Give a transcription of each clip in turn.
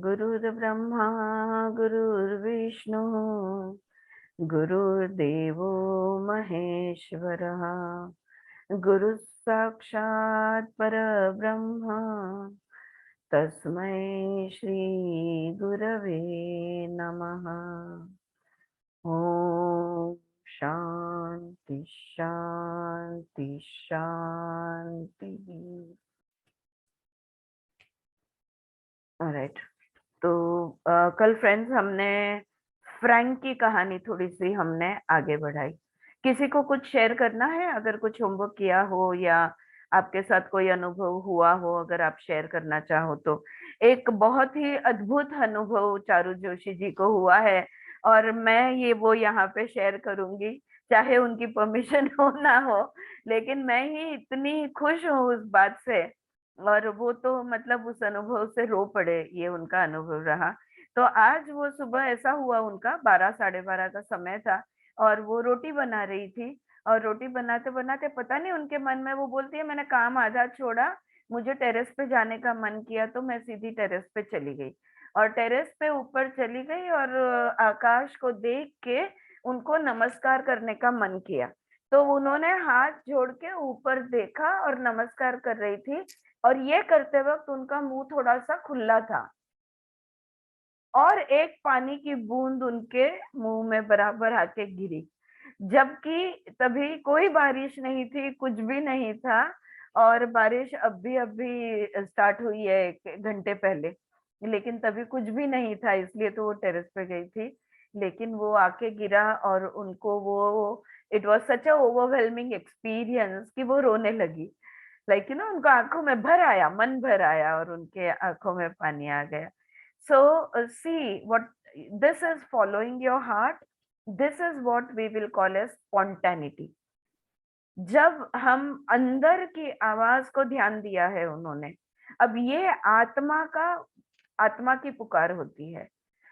गुरुर्ब्रह्मा गुरुर्विष्णु गुरुर्देवो महेश्वरः गुरुः साक्षात् परब्रह्म तस्मै श्री गुरवे नमः। ओम शांति शांति शांति। ऑलराइट, तो कल फ्रेंड्स हमने फ्रैंक की कहानी थोड़ी सी हमने आगे बढ़ाई। किसी को कुछ शेयर करना है? अगर कुछ होमवर्क किया हो या आपके साथ कोई अनुभव हुआ हो, अगर आप शेयर करना चाहो तो। एक बहुत ही अद्भुत अनुभव चारू जोशी जी को हुआ है और मैं ये वो यहाँ पे शेयर करूंगी, चाहे उनकी परमिशन हो ना हो, लेकिन मैं ही इतनी खुश हूँ उस बात से। और वो तो मतलब उस अनुभव से रो पड़े, ये उनका अनुभव रहा। तो आज वो सुबह ऐसा हुआ, उनका 12 साढ़े 12 का समय था और वो रोटी बना रही थी। और रोटी बनाते बनाते पता नहीं उनके मन में, वो बोलती है मैंने काम आधा छोड़ा, मुझे टेरेस पे जाने का मन किया तो मैं सीधी टेरेस पे चली गई। और टेरेस पे ऊपर चली गई और आकाश को देख के उनको नमस्कार करने का मन किया। तो उन्होंने हाथ जोड़ के ऊपर देखा और नमस्कार कर रही थी। और ये करते वक्त उनका मुंह थोड़ा सा खुला था और एक पानी की बूंद उनके मुंह में बराबर आके गिरी, जबकि तभी कोई बारिश नहीं थी, कुछ भी नहीं था। और बारिश अभी अभी स्टार्ट हुई है 1 घंटे पहले, लेकिन तभी कुछ भी नहीं था, इसलिए तो वो टेरेस पे गई थी। लेकिन वो आके गिरा और उनको वो, it was such a overwhelming experience कि वो रोने लगी। लाइक यू नो, उनको आंखों में भर आया, मन भर आया और उनके आंखों में पानी आ गया। So see what this is, following your heart, this is what we will call as spontaneity. जब हम अंदर की आवाज को ध्यान दिया है उन्होंने, अब ये आत्मा का, आत्मा की पुकार होती है,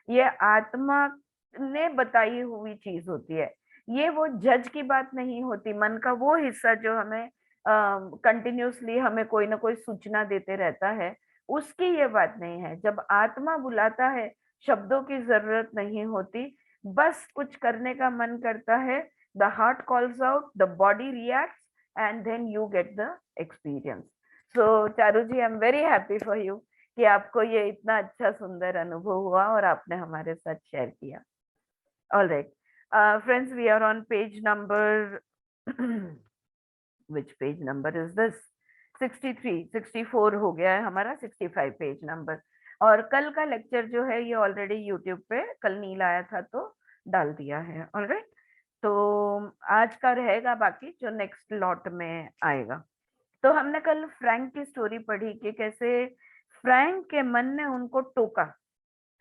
ये आत्मा ने बताई हुई चीज होती है। ये वो जज की बात नहीं होती, मन का वो हिस्सा जो हमें कंटिन्यूअसली हमें कोई ना कोई सूचना देते रहता है, उसकी ये बात नहीं है। जब आत्मा बुलाता है, शब्दों की जरूरत नहीं होती, बस कुछ करने का मन करता है, the heart calls out, the body reacts, and then you get the experience. So Charu ji, I am very happy for you कि आपको ये इतना अच्छा सुंदर अनुभव हुआ और आपने हमारे साथ शेयर किया। All right friends, we are on page number which page number is this? 63, 64 हो गया है हमारा, 65 पेज नंबर। और कल का लेक्चर जो है ये ऑलरेडी यूट्यूब पे कल नील आया था तो डाल दिया है। ऑल राइट, तो आज का रहेगा बाकी जो नेक्स्ट लॉट में आएगा। तो हमने कल फ्रैंक की स्टोरी पढ़ी कि कैसे फ्रैंक के मन ने उनको टोका।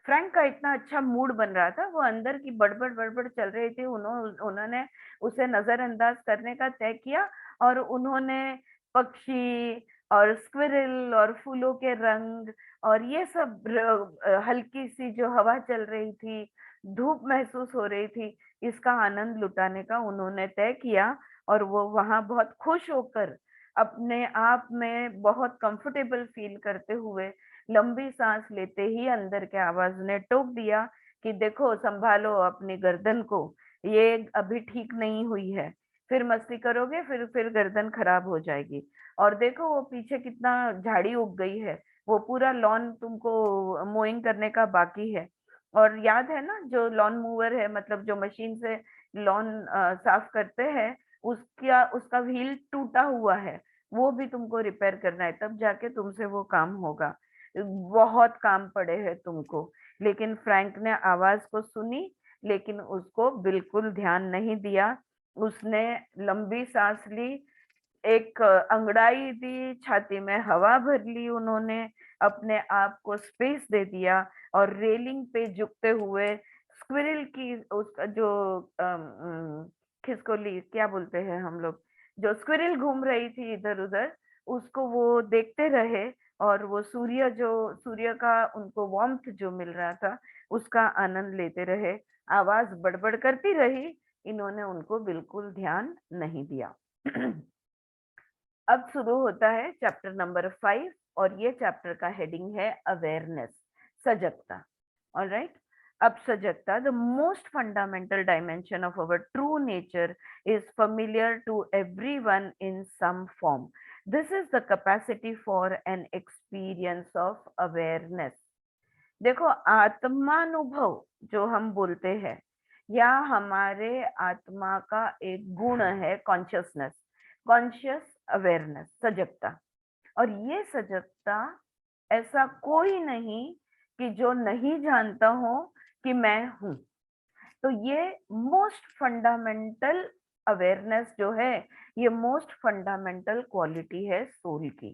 फ्रैंक का इतना अच्छा मूड बन रहा था, वो अंदर की बड़बड़ बड़बड़ चल रही थी, उन्होंने उसे नजरअंदाज करने का तय किया। और उन्होंने पक्षी और स्क्विरल और फूलों के रंग और ये सब हल्की सी जो हवा चल रही थी, धूप महसूस हो रही थी, इसका आनंद लुटाने का उन्होंने तय किया। और वो वहां बहुत खुश होकर, अपने आप में बहुत कंफर्टेबल फील करते हुए, लंबी सांस लेते ही अंदर के आवाज ने टोक दिया कि देखो, संभालो अपनी गर्दन को, ये अभी ठीक नहीं हुई है, फिर मस्ती करोगे फिर गर्दन खराब हो जाएगी। और देखो वो पीछे कितना झाड़ी उग गई है, वो पूरा लॉन तुमको मोइंग करने का बाकी है। और याद है ना, जो लॉन मूवर है, मतलब जो मशीन से लॉन साफ करते हैं, उसका उसका व्हील टूटा हुआ है, वो भी तुमको रिपेयर करना है, तब जाके तुमसे वो काम होगा। बहुत काम पड़े हैं तुमको। लेकिन फ्रैंक ने आवाज को सुनी, लेकिन उसको बिल्कुल ध्यान नहीं दिया। उसने लंबी सांस ली, एक अंगड़ाई दी, छाती में हवा भर ली उन्होंने, अपने आप को स्पेस दे दिया। और रेलिंग पे झुकते हुए स्क्विरल की, उसका जो खिसकोली क्या बोलते हैं हम लोग, जो स्क्विरल घूम रही थी इधर उधर, उसको वो देखते रहे। और वो सूर्य का उनको वार्मथ जो मिल रहा था, उसका आनंद लेते रहे। आवाज बड़बड़ करती रही, इन्होंने उनको बिल्कुल ध्यान नहीं दिया। अब शुरू होता है चैप्टर नंबर 5 और ये चैप्टर का हेडिंग है अवेयरनेस। सजगता। All right. अब सजगता, the most fundamental dimension of our true nature is familiar to everyone in some form. This is the capacity for an experience of awareness. देखो, आत्मानुभव जो हम बोलते हैं, या हमारे आत्मा का एक गुण है कॉन्शियसनेस, कॉन्शियस अवेयरनेस, सजगता। और ये सजगता, ऐसा कोई नहीं कि जो नहीं जानता हो कि मैं हूं। तो ये मोस्ट फंडामेंटल अवेयरनेस जो है, ये मोस्ट फंडामेंटल क्वालिटी है सोल की,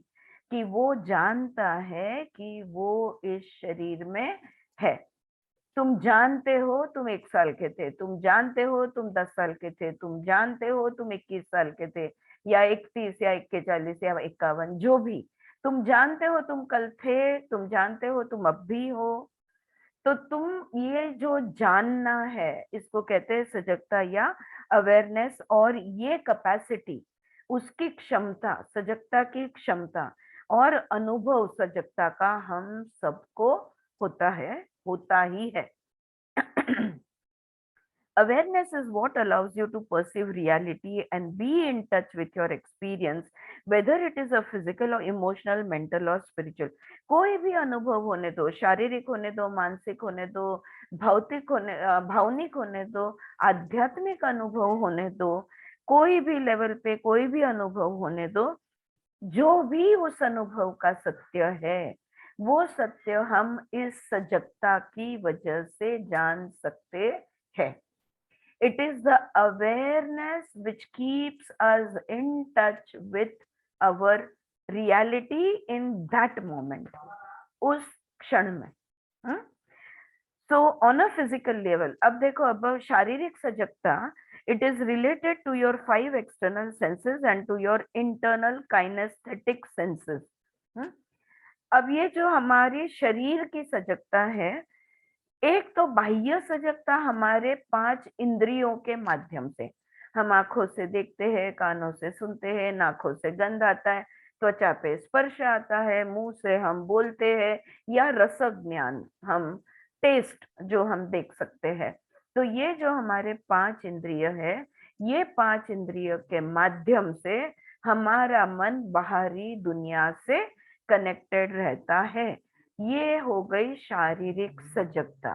कि वो जानता है कि वो इस शरीर में है। तुम जानते हो तुम 1 साल के थे, तुम जानते हो तुम 10 साल के थे, तुम जानते हो तुम 21 साल के थे, या 31 या 41 या 51, जो भी तुम जानते हो तुम कल थे, तुम जानते हो तुम अब भी हो। तो तुम ये जो जानना है, इसको कहते हैं सजगता या अवेयरनेस। और ये कैपेसिटी, उसकी क्षमता, सजगता की क्षमता और अनुभव सजगता का हम सबको होता है, होता ही है। Awareness is what allows you to perceive reality and be in touch with your experience, whether it is a physical or emotional, mental or spiritual. कोई भी अनुभव होने दो, शारीरिक होने दो, मानसिक होने दो, भौतिक होने, भावनिक होने दो, आध्यात्मिक अनुभव होने दो, कोई भी लेवल पे कोई भी अनुभव होने दो, जो भी उस अनुभव का सत्य है, वो सत्य हम इस सजगता की वजह से जान सकते हैं। It is the awareness which keeps us in touch with our reality in that moment, उस क्षण में। So on a physical level, अब देखो, अब शारीरिक सजगता, it is related to your 5 external senses and to your internal kinesthetic senses। अब ये जो हमारी शरीर की सजगता है, एक तो बाह्य सजगता हमारे 5 इंद्रियों के माध्यम से, हम आंखों से देखते हैं, कानों से सुनते हैं, नाकों से गंध आता है, त्वचा पे स्पर्श आता है, मुंह से हम बोलते हैं, या रस ज्ञान, हम टेस्ट जो हम देख सकते हैं। तो ये जो हमारे 5 इंद्रिय है, ये 5 इंद्रिय के माध्यम से हमारा मन बाहरी दुनिया से कनेक्टेड रहता है। ये हो गई शारीरिक सजगता।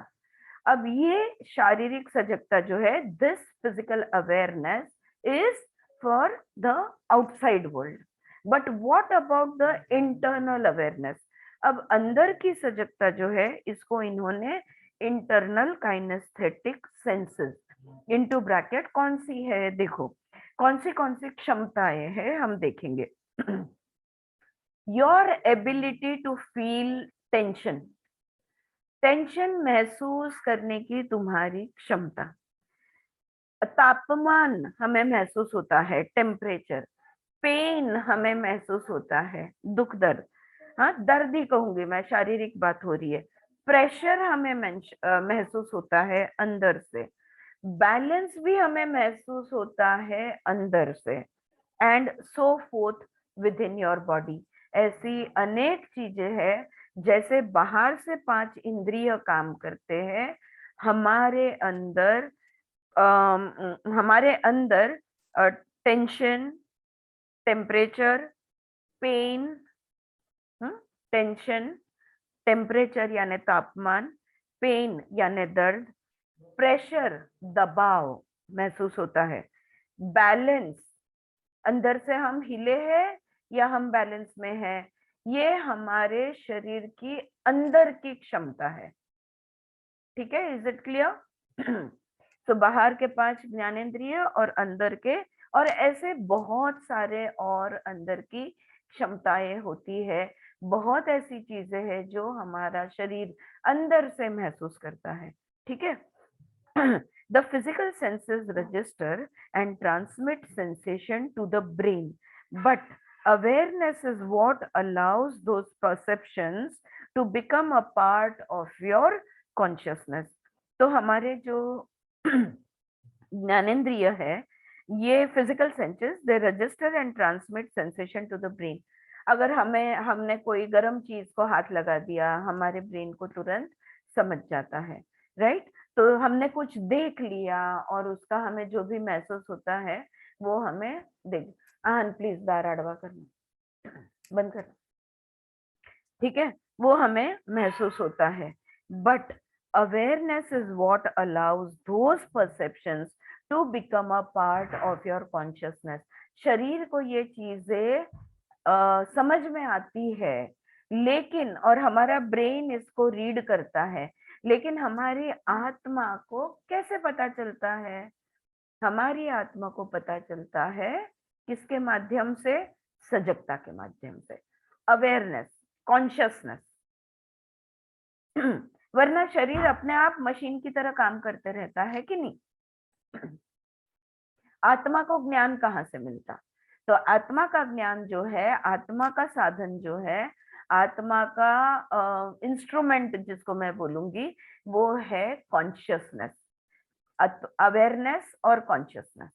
अब ये शारीरिक सजगता जो है, this physical awareness is for the outside world. But what about the internal awareness? अब अंदर की सजगता जो है, इसको इन्होंने internal kinaesthetic senses into bracket कौन सी है, देखो कौन सी क्षमताएं हैं, हम देखेंगे। Your ability to feel tension, tension महसूस करने की तुम्हारी क्षमता। तापमान हमें महसूस होता है, टेम्परेचर। पेन हमें महसूस होता है, दुख दर्द। हाँ, दर्द ही कहूंगी मैं, शारीरिक बात हो रही है। प्रेशर हमें महसूस होता है अंदर से। बैलेंस भी हमें महसूस होता है अंदर से। And so fourth with in your body. ऐसी अनेक चीजें हैं, जैसे बाहर से 5 इंद्रिय काम करते हैं, हमारे अंदर हमारे अंदर tension, temperature, pain, tension, temperature यानी तापमान, पेन यानी दर्द, प्रेशर दबाव महसूस होता है, बैलेंस अंदर से हम हिले हैं या हम बैलेंस में हैं, ये हमारे शरीर की अंदर की क्षमता है। ठीक है, इज इट क्लियर? तो बाहर के 5 ज्ञानेंद्रिय और अंदर के, और ऐसे बहुत सारे और अंदर की क्षमताएं होती है। बहुत ऐसी चीजें हैं जो हमारा शरीर अंदर से महसूस करता है। ठीक है। The physical senses register and transmit sensation to the brain, but awareness is what allows those perceptions to become a part of your consciousness. तो हमारे जो ज्ञानेंद्रिय है, ये physical senses, they register and transmit sensation to the brain. अगर हमने कोई गर्म चीज को हाथ लगा दिया, हमारे ब्रेन को तुरंत समझ जाता है, राइट। तो हमने कुछ देख लिया और उसका हमें जो भी महसूस होता है वो हमें देख। आन प्लीज दार अड़वा करना, बंद कर, ठीक है, वो हमें महसूस होता है। But awareness is what allows those perceptions to become a part of your consciousness. शरीर को ये चीजें समझ में आती है, लेकिन और हमारा ब्रेन इसको रीड करता है, लेकिन हमारी आत्मा को कैसे पता चलता है? हमारी आत्मा को पता चलता है किसके माध्यम से? सजगता के माध्यम से, अवेयरनेस, कॉन्शियसनेस। वरना शरीर अपने आप मशीन की तरह काम करते रहता है कि नहीं? आत्मा को ज्ञान कहाँ से मिलता? तो आत्मा का ज्ञान जो है, आत्मा का साधन जो है, आत्मा का इंस्ट्रूमेंट जिसको मैं बोलूंगी, वो है कॉन्शियसनेस, अवेयरनेस और कॉन्शियसनेस।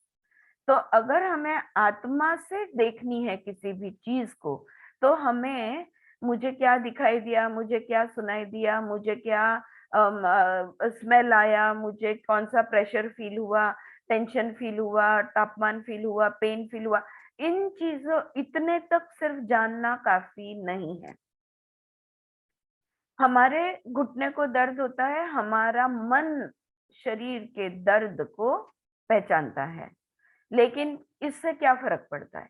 तो अगर हमें आत्मा से देखनी है किसी भी चीज को, तो हमें, मुझे क्या दिखाई दिया, मुझे क्या सुनाई दिया, मुझे क्या स्मेल आया, मुझे कौन सा प्रेशर फील हुआ, टेंशन फील हुआ, तापमान फील हुआ, पेन फील हुआ, इन चीजों, इतने तक सिर्फ जानना काफी नहीं है। हमारे घुटने को दर्द होता है, हमारा मन शरीर के दर्द को पहचानता है, लेकिन इससे क्या फर्क पड़ता है?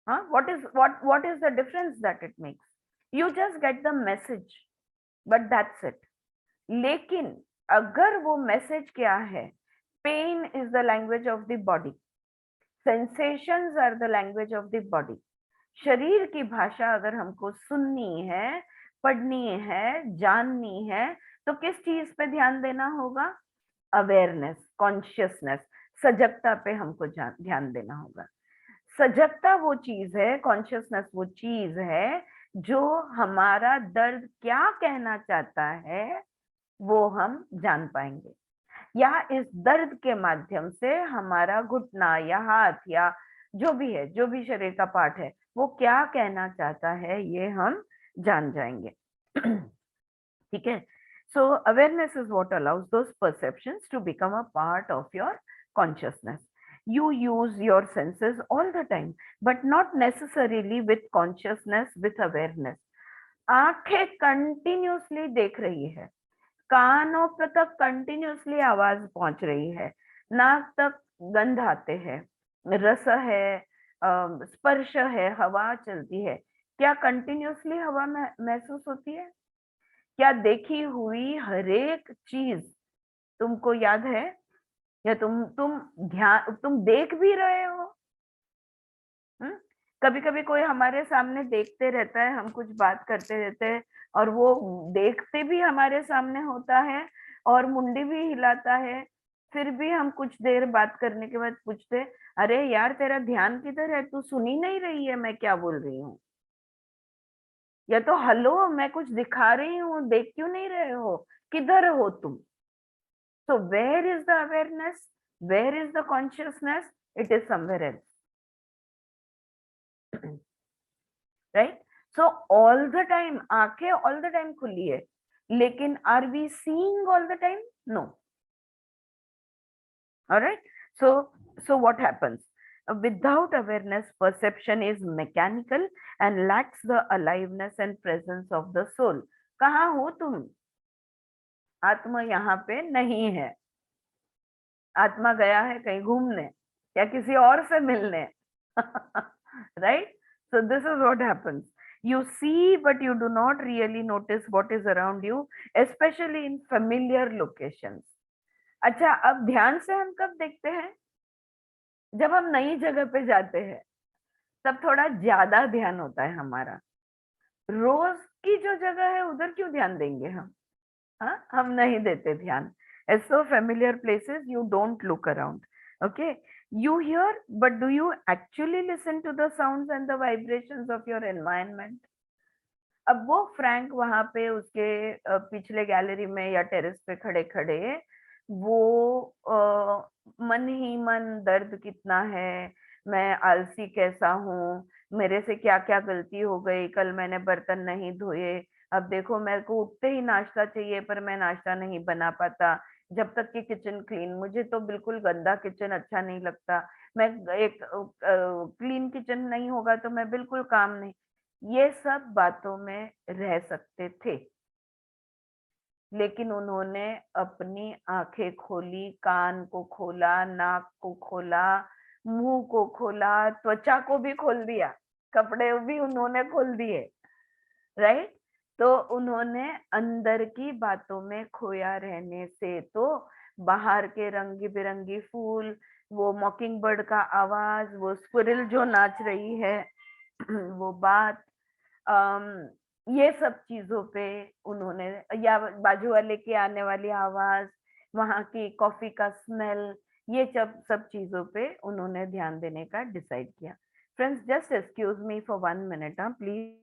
हाँ, what is the difference that it makes? You just get the message, but that's it. लेकिन अगर वो मैसेज क्या है? Pain is the language of the body, sensations are the language of the body. शरीर की भाषा अगर हमको सुननी है, पढ़नी है, जाननी है, तो किस चीज पे ध्यान देना होगा? अवेयरनेस, कॉन्शियसनेस, सजगता पे हमको ध्यान देना होगा। सजगता वो चीज है, कॉन्शियसनेस वो चीज है जो हमारा दर्द क्या कहना चाहता है वो हम जान पाएंगे, या इस दर्द के माध्यम से हमारा घुटना या हाथ या जो भी है, जो भी शरीर का पार्ट है, वो क्या कहना चाहता है ये हम जान जाएंगे। ठीक है। So awareness is what allows those perceptions to become a part of your consciousness. You use your senses all the time, but not necessarily with consciousness, with awareness. आंखें कंटिन्यूसली देख रही है, कानों पे तक कंटिन्यूसली आवाज पहुंच रही है, नाक तक गंध आते हैं, रस है, स्पर्श है, हवा चलती है। क्या कंटिन्यूसली हवा में महसूस होती है? क्या देखी हुई हरेक चीज तुमको याद है? या तुम देख भी रहे हो? कभी कभी कोई हमारे सामने देखते रहता है, हम कुछ बात करते रहते हैं और वो देखते भी हमारे सामने होता है और मुंडी भी हिलाता है, फिर भी हम कुछ देर बात करने के बाद पूछते, अरे यार तेरा ध्यान किधर है, तू सुन ही नहीं रही है मैं क्या बोल रही हूँ? या तो हेलो, मैं कुछ दिखा रही हूँ, देख क्यों नहीं रहे हो? किधर हो तुम? So where is the awareness? Where is the consciousness? It is somewhere else. Right? So all the time, आंखें all the time खुली है, लेकिन are we seeing all the time? No. All right. So what happens? Without awareness, perception is mechanical and lacks the aliveness and presence of the soul. कहाँ हो तुम? आत्मा यहाँ पे नहीं है। आत्मा गया है कहीं घूमने या किसी और से मिलने। Right? So this is what happens. You see, but you do not really notice what is around you, especially in familiar locations. अच्छा, अब ध्यान से हम कब देखते हैं? जब हम नई जगह पे जाते हैं, तब थोड़ा ज्यादा ध्यान होता है हमारा। रोज की जो जगह है उधर क्यों ध्यान देंगे हम? हाँ, हम नहीं देते ध्यान। As so familiar places, you don't look around. Okay, you hear, but do you actually listen to the sounds and the vibrations of your environment? अब वो फ्रैंक वहां पे उसके पिछले गैलरी में या टेरेस पे खड़े खड़े वो मन ही मन दर्द कितना है, मैं आलसी कैसा हूँ, मेरे से क्या क्या गलती हो गई, कल मैंने बर्तन नहीं धोए, अब देखो मेरे को उठते ही नाश्ता चाहिए पर मैं नाश्ता नहीं बना पाता, जब तक कि किचन क्लीन, मुझे तो बिल्कुल गंदा किचन अच्छा नहीं लगता, मैं एक क्लीन किचन नहीं होगा तो मैं बिल्कुल काम नहीं, ये सब बातों में रह सकते थे। लेकिन उन्होंने अपनी आंखें खोली, कान को खोला, नाक को खोला, मुंह को खोला, त्वचा को भी खोल दिया, कपड़े भी उन्होंने खोल दिए, राइट। तो उन्होंने अंदर की बातों में खोया रहने से तो बाहर के रंगी बिरंगी फूल, वो मॉकिंग बर्ड का आवाज, वो स्क्विरल जो नाच रही है, वो बात, ये सब चीजों पे उन्होंने, या बाजू वाले की आने वाली आवाज, वहां की कॉफी का स्मेल, ये सब सब चीजों पे उन्होंने ध्यान देने का डिसाइड किया। Friends, just excuse me for 1 minute, please.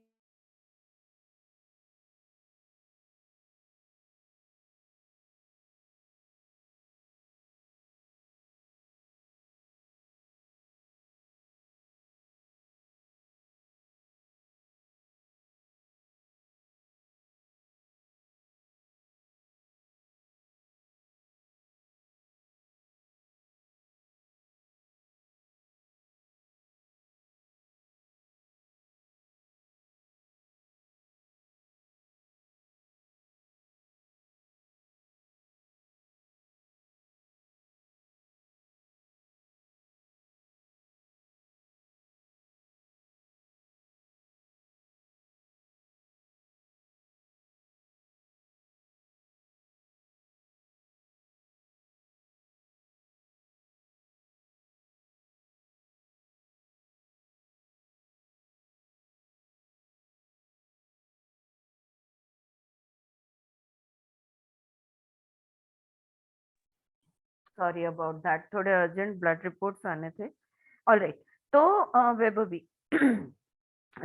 Sorry about that, थोड़े अर्जेंट ब्लड रिपोर्ट्स आने थे। ऑलराइट। तो Vaibhavi,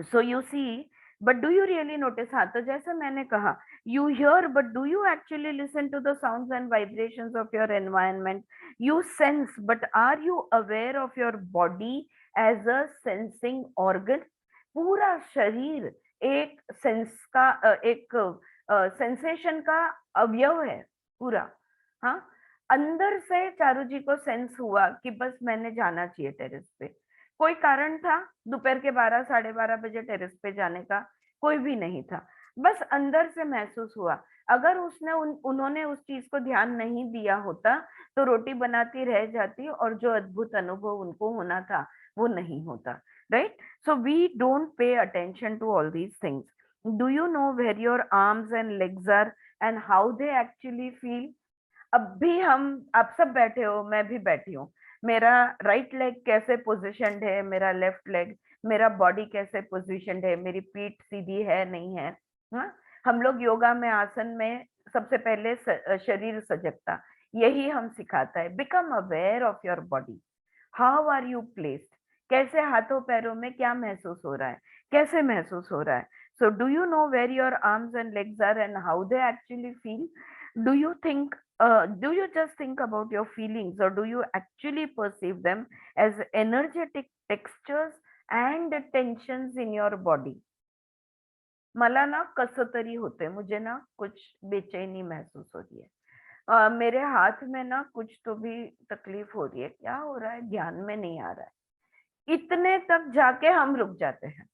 so you see, but do you really notice, हाँ, तो जैसे मैंने कहा, you hear but do you actually listen to the sounds and vibrations of your environment, you sense but are you aware of your body as a sensing organ. पूरा शरीर एक sense का एक सेंसेशन का अवयव है पूरा। हाँ, अंदर से चारू जी को सेंस हुआ कि बस मैंने जाना चाहिए टेरेस पे। कोई कारण था दोपहर के 12 साढ़े 12 बजे टेरेस पे जाने का? कोई भी नहीं था, बस अंदर से महसूस हुआ। अगर उन्होंने उस चीज को ध्यान नहीं दिया होता तो रोटी बनाती रह जाती और जो अद्भुत अनुभव उनको होना था वो नहीं होता, right. So we don't pay attention to all these things. Do you know where your arms and legs are and how they actually feel? अब भी हम, आप सब बैठे हो, मैं भी बैठी हूँ, मेरा राइट लेग कैसे पोजिशनड है, मेरा लेफ्ट लेग, मेरा बॉडी कैसे पोजिशनड है, मेरी पीठ सीधी है नहीं है। हाँ, हम लोग योगा में, आसन में सबसे पहले शरीर सजगता, यही हम सिखाता है। Become aware of your body, how are you placed, कैसे हाथों पैरों में क्या महसूस हो रहा है, कैसे महसूस हो रहा है। So do you know where your arms and legs are and how they actually feel? Do you think, do you just think about your feelings, or do you actually perceive them as energetic textures and tensions in your body? मला ना कसं तरी होते, मुझे ना कुछ बेचैनी महसूस हो रही है, मेरे हाथ में ना कुछ तो भी तकलीफ हो रही है, क्या हो रहा है ध्यान में नहीं आ रहा है, इतने तक जाके हम रुक जाते हैं।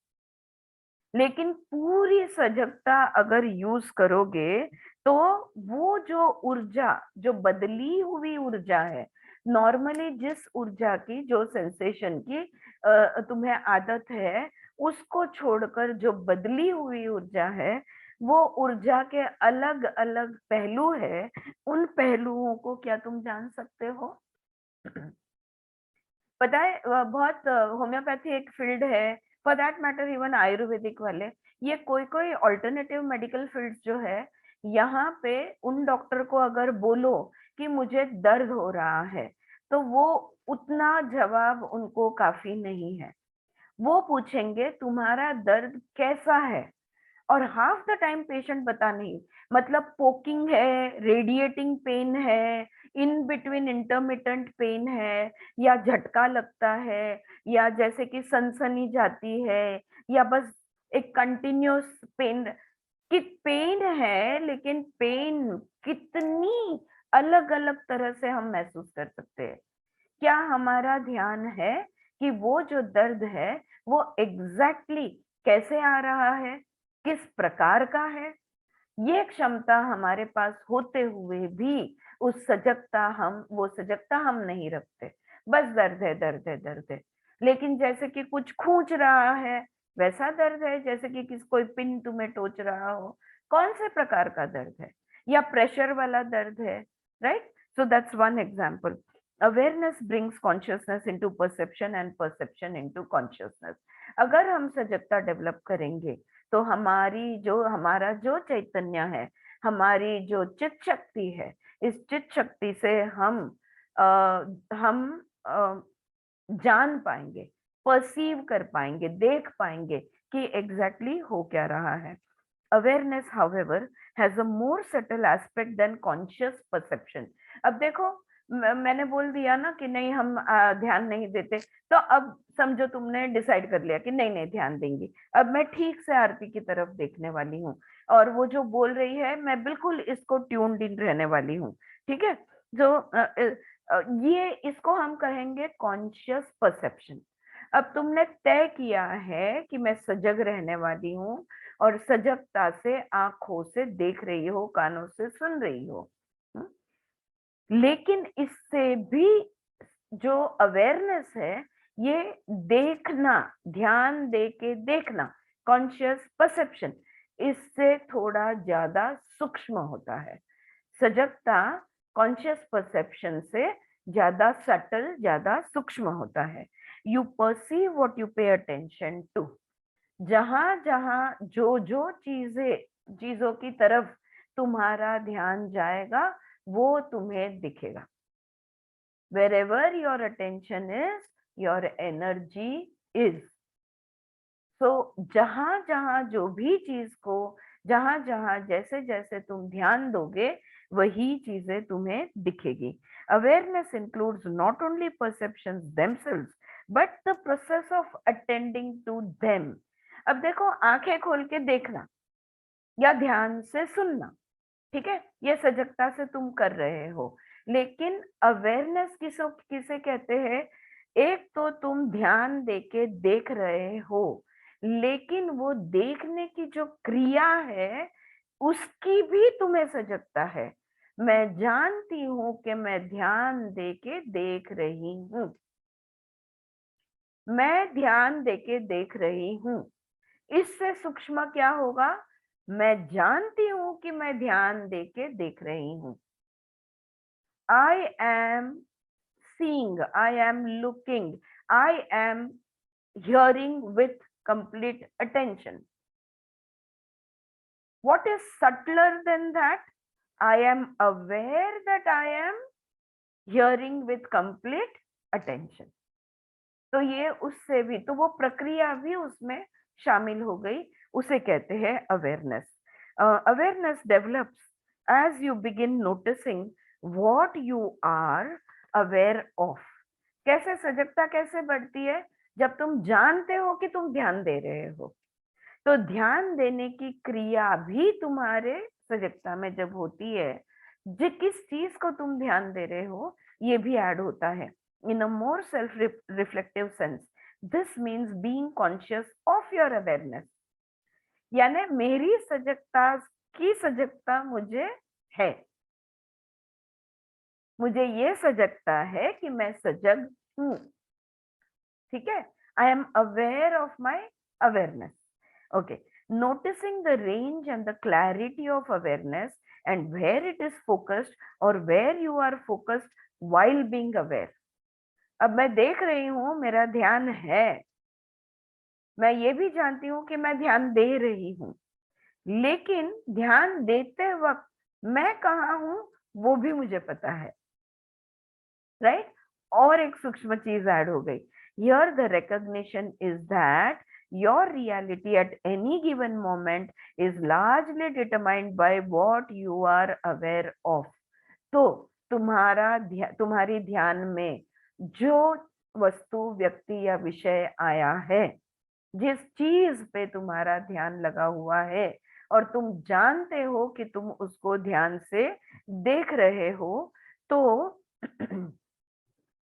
लेकिन पूरी सजगता अगर यूज करोगे तो वो जो ऊर्जा, जो बदली हुई ऊर्जा है, नॉर्मली जिस ऊर्जा की, जो सेंसेशन की तुम्हें आदत है, उसको छोड़कर जो बदली हुई ऊर्जा है, वो ऊर्जा के अलग अलग पहलू है। उन पहलुओं को क्या तुम जान सकते हो? पता है, बहुत होम्योपैथी एक फील्ड है, for that matter even Ayurvedic वाले, ये कोई कोई ऑल्टरनेटिव मेडिकल फील्ड जो है, यहाँ पे उन डॉक्टर को अगर बोलो कि मुझे दर्द हो रहा है, तो वो उतना जवाब उनको काफी नहीं है। वो पूछेंगे तुम्हारा दर्द कैसा है, और हाफ द टाइम पेशेंट बता नहीं, मतलब पोकिंग है, रेडिएटिंग पेन है, इन बिटवीन इंटरमिटेंट पेन है, या झटका लगता है, या जैसे कि सनसनी जाती है, या बस एक कंटिन्यूअस पेन, कि पेन है, लेकिन पेन कितनी अलग अलग तरह से हम महसूस कर सकते हैं। क्या हमारा ध्यान है कि वो जो दर्द है वो एग्जैक्टली exactly कैसे आ रहा है, किस प्रकार का है? ये क्षमता हमारे पास होते हुए भी वो सजगता हम नहीं रखते। बस दर्द है, दर्द है, दर्द है, लेकिन जैसे कि कुछ खूंच रहा है वैसा दर्द है, जैसे कि कोई पिन तुम्हें टोच रहा हो। कौन से प्रकार का दर्द है? या प्रेशर वाला दर्द है? Right, so that's one example. Awareness brings consciousness into perception and perception into consciousness. अगर हम सजगता डेवलप करेंगे तो हमारा जो चैतन्य है, हमारी जो चित शक्ति है, इस चित शक्ति से हम जान पाएंगे, परसीव कर पाएंगे, देख पाएंगे कि एग्जैक्टली हो क्या रहा है। Awareness however has a more subtle aspect than conscious perception. अब देखो, मैंने बोल दिया ना कि नहीं हम ध्यान नहीं देते, तो अब समझो तुमने डिसाइड कर लिया कि नहीं नहीं ध्यान देंगी। अब मैं ठीक से आरती की तरफ देखने वाली हूँ, और वो जो बोल रही है मैं बिल्कुल इसको ट्यून्ड इन रहने वाली हूँ। ठीक है, जो ये इसको हम कहेंगे कॉन्शियस परसेप्शन। अब तुमने तय किया है कि मैं सजग रहने वाली हूँ, और सजगता से आंखों से देख रही हो, कानों से सुन रही हो। हम्म? लेकिन इससे भी जो अवेयरनेस है, ये देखना, ध्यान दे के देखना, कॉन्शियस परसेप्शन, इससे थोड़ा ज्यादा सूक्ष्म होता है। सजगता कॉन्शियस परसेप्शन से ज्यादा सटल, ज्यादा सूक्ष्म होता है। You perceive what you pay attention to. जहां जहां जो जो चीजों की तरफ तुम्हारा ध्यान जाएगा वो तुम्हें दिखेगा। wherever your attention is, your energy is। so जहां जहां जो भी चीज को, जहां जहां जैसे जैसे तुम ध्यान दोगे वही चीजें तुम्हें दिखेगी। Awareness includes not only perceptions themselves but the process of attending to them। अब देखो, आंखें खोल के देखना या ध्यान से सुनना, ठीक है, ये सजगता से तुम कर रहे हो। लेकिन अवेयरनेस किसे कहते हैं? एक तो तुम ध्यान देके देख रहे हो, लेकिन वो देखने की जो क्रिया है उसकी भी तुम्हें सजगता है। मैं जानती हूं कि मैं ध्यान देके देख रही हूं, मैं ध्यान देके देख रही हूं। इससे सूक्ष्म क्या होगा? मैं जानती हूं कि मैं ध्यान देके देख रही हूं। I am seeing, I am looking, I am hearing with complete attention. What is subtler than that? I am aware that I am hearing with complete attention. तो ये उससे भी, तो वो प्रक्रिया भी उसमें शामिल हो गई, उसे कहते हैं awareness. Awareness develops as you begin noticing what you are aware of. कैसे सजगता कैसे बढ़ती है? जब तुम जानते हो कि तुम ध्यान दे रहे हो, तो ध्यान देने की क्रिया भी तुम्हारे सजगता में जब होती है, जो किस चीज को तुम ध्यान दे रहे हो ये भी ऐड होता है। In a more self reflective sense this means being conscious of your awareness. यानी मेरी सजगता की सजगता मुझे है, मुझे ये सजगता है कि मैं सजग हूं। ठीक है, I am aware of my awareness. Okay, noticing the range and the clarity of awareness and where it is focused or where you are focused while being aware। अब मैं देख रही हूं, मेरा ध्यान है, मैं ये भी जानती हूँ कि मैं ध्यान दे रही हूँ, लेकिन ध्यान देते वक्त मैं कहाँ हूं वो भी मुझे पता है। राइट, और एक सूक्ष्म चीज ऐड हो गई। Here the recognition is that your reality at any given moment is largely determined by what you are aware of. तो तुम्हारी ध्यान में जो वस्तु, व्यक्ति या विषय आया है, जिस चीज पे तुम्हारा ध्यान लगा हुआ है और तुम जानते हो कि तुम उसको ध्यान से देख रहे हो, तो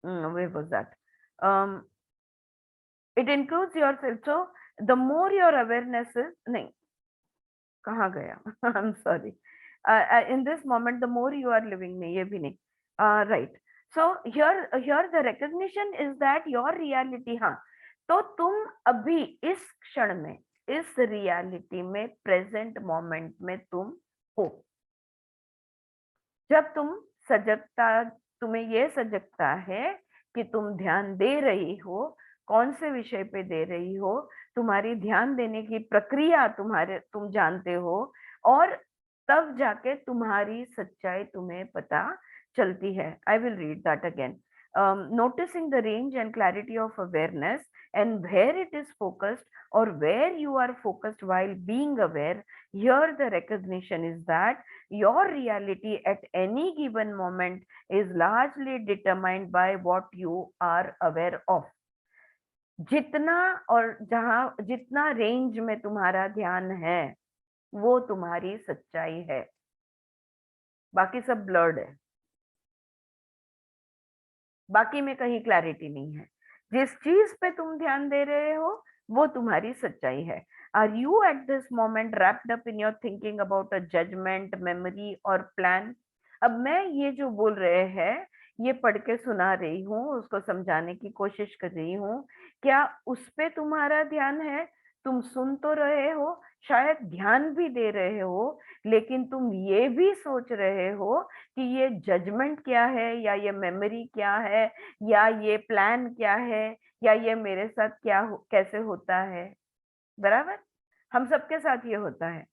where was that? It includes yourself. So the more your awareness is, नहीं, कहाँ गया? I'm sorry. In this moment, the more you are living में, ये भी नहीं. Right. So here the recognition is that your reality, हाँ, तो तुम अभी इस क्षण में, इस रियलिटी में, प्रेजेंट मोमेंट में तुम हो. जब तुम्हें ये सजगता है कि तुम ध्यान दे रही हो, कौन से विषय पे दे रही हो, तुम्हारी ध्यान देने की प्रक्रिया तुम जानते हो, और तब जाके तुम्हारी सच्चाई तुम्हें पता चलती है. I will read that again. Noticing the range and clarity of awareness and where it is focused or where you are focused while being aware, here the recognition is that your reality at any given moment is largely determined by what you are aware of. जितना और जहां जितना range में तुम्हारा ध्यान है, वो तुम्हारी सच्चाई है. बाकी सब ब्लर्ड है, बाकी में कहीं क्लैरिटी नहीं है. जिस चीज पे तुम ध्यान दे रहे हो, वो तुम्हारी सच्चाई है. Are you at this moment wrapped up in your thinking about a judgment, memory और प्लान? अब मैं ये जो बोल रहे हैं, ये पढ़ के सुना रही हूँ, उसको समझाने की कोशिश कर रही हूँ. क्या उस पे तुम्हारा ध्यान है? तुम सुन तो रहे हो, शायद ध्यान भी दे रहे हो, लेकिन तुम ये भी सोच रहे हो कि ये जजमेंट क्या है, या ये मेमोरी क्या है, या ये प्लान क्या है, या ये मेरे साथ कैसे होता है. बराबर, हम सबके साथ ये होता है.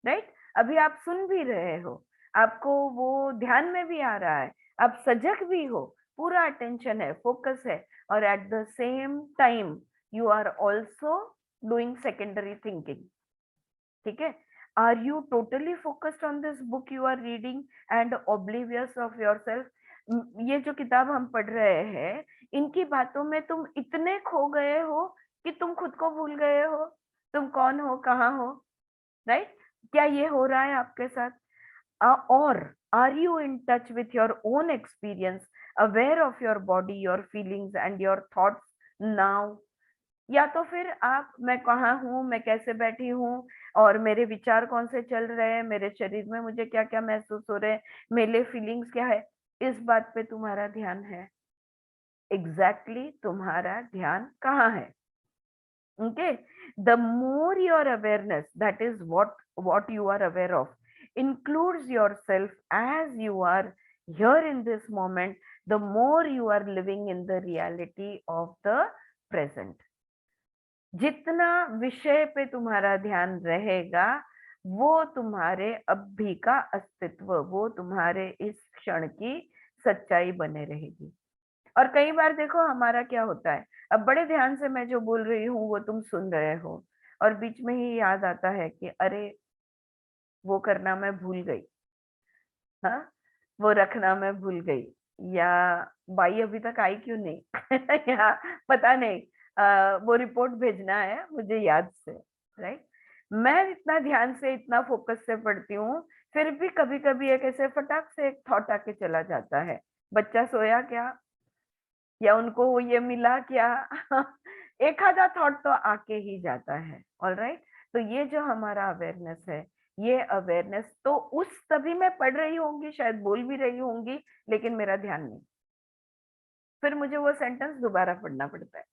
राइट. अभी आप सुन भी रहे हो, आपको वो ध्यान में भी आ रहा है, आप सजग भी हो, पूरा अटेंशन है, फोकस है, और at the same time you are also doing secondary thinking. ठीक है. Are you totally focused on this book you are reading and oblivious of yourself? ये जो किताब हम पढ़ रहे हैं, इनकी बातों में तुम इतने खो गए हो कि तुम खुद को भूल गए हो, तुम कौन हो, कहाँ हो. राइट. क्या ये हो रहा है आपके साथ? और are you in touch with your own experience, aware of your body, your feelings and your thoughts now? या तो फिर आप, मैं कहाँ हूँ, मैं कैसे बैठी हूँ, और मेरे विचार कौन से चल रहे हैं, मेरे शरीर में मुझे क्या क्या महसूस हो रहे हैं, मेरे फीलिंग्स क्या है, इस बात पे तुम्हारा ध्यान है. एग्जैक्टली तुम्हारा ध्यान कहाँ है? Okay. The more your awareness, that is what you are aware of, includes yourself as you are here in this moment, the more you are living in the reality of the present. जितना विषय पे तुम्हारा ध्यान रहेगा, वो तुम्हारे अभी का अस्तित्व, वो तुम्हारे इस क्षण की सच्चाई बने रहेगी. और कई बार देखो हमारा क्या होता है, अब बड़े ध्यान से मैं जो बोल रही हूँ वो तुम सुन रहे हो, और बीच में ही याद आता है कि अरे वो करना मैं भूल गई, हाँ, वो रखना मैं भूल गई, या बाई अभी तक आई क्यों नहीं या पता नहीं, वो रिपोर्ट भेजना है मुझे याद से. राइट. मैं इतना ध्यान से, इतना फोकस से पढ़ती हूँ, फिर भी कभी कभी एक ऐसे फटाक से एक थॉट आके चला जाता है, बच्चा सोया क्या, या उनको ये मिला क्या एक आधा थॉट तो आके ही जाता है. All right. तो ये जो हमारा अवेयरनेस है, ये अवेयरनेस तो उस तभी मैं पढ़ रही होंगी, शायद बोल भी रही होंगी, लेकिन मेरा ध्यान नहीं, फिर मुझे वो सेंटेंस दोबारा पढ़ना पड़ता है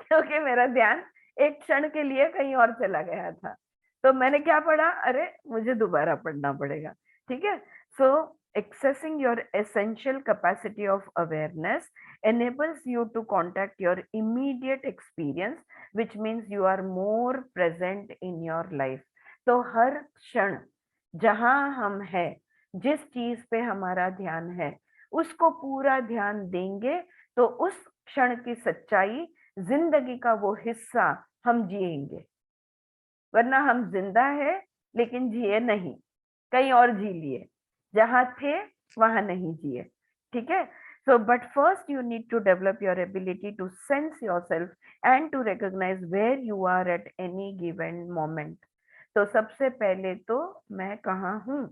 क्योंकि मेरा ध्यान एक क्षण के लिए कहीं और चला गया था. तो मैंने क्या पढ़ा, अरे मुझे दोबारा पढ़ना पड़ेगा. ठीक है. सो accessing your essential capacity of awareness enables you to contact your immediate experience, which means you are more present in your life. तो हर क्षण जहां हम हैं, जिस चीज पे हमारा ध्यान है, उसको पूरा ध्यान देंगे तो उस क्षण की सच्चाई जिंदगी का वो हिस्सा हम जिएंगे, वरना हम जिंदा है लेकिन जिए नहीं, कहीं और जी लिए, जहां थे वहां नहीं जिए। ठीक है। So but first you need to develop your ability to sense your self and to recognise where you are at any given moment. तो सबसे पहले तो मैं कहाँ हूँ।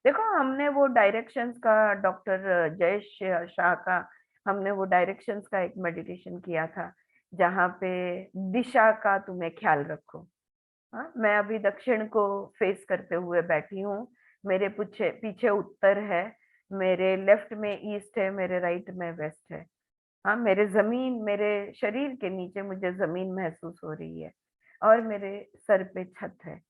देखो हमने वो डायरेक्शंस का, डॉक्टर जयेश शाह का, हमने वो डायरेक्शंस का एक मेडिटेशन किया था, जहाँ पे दिशा का तुम्हें ख्याल रखो। हाँ, मैं अभी दक्षिण को फेस करते हुए बैठी हूँ, मेरे पीछे पीछे उत्तर है, मेरे लेफ्ट में ईस्ट है, मेरे राइट में वेस्ट है। हाँ, मेरे जमीन, मेरे शरीर के नीचे मुझे जमीन महसूस हो रही है, और मेरे सर पे छत है,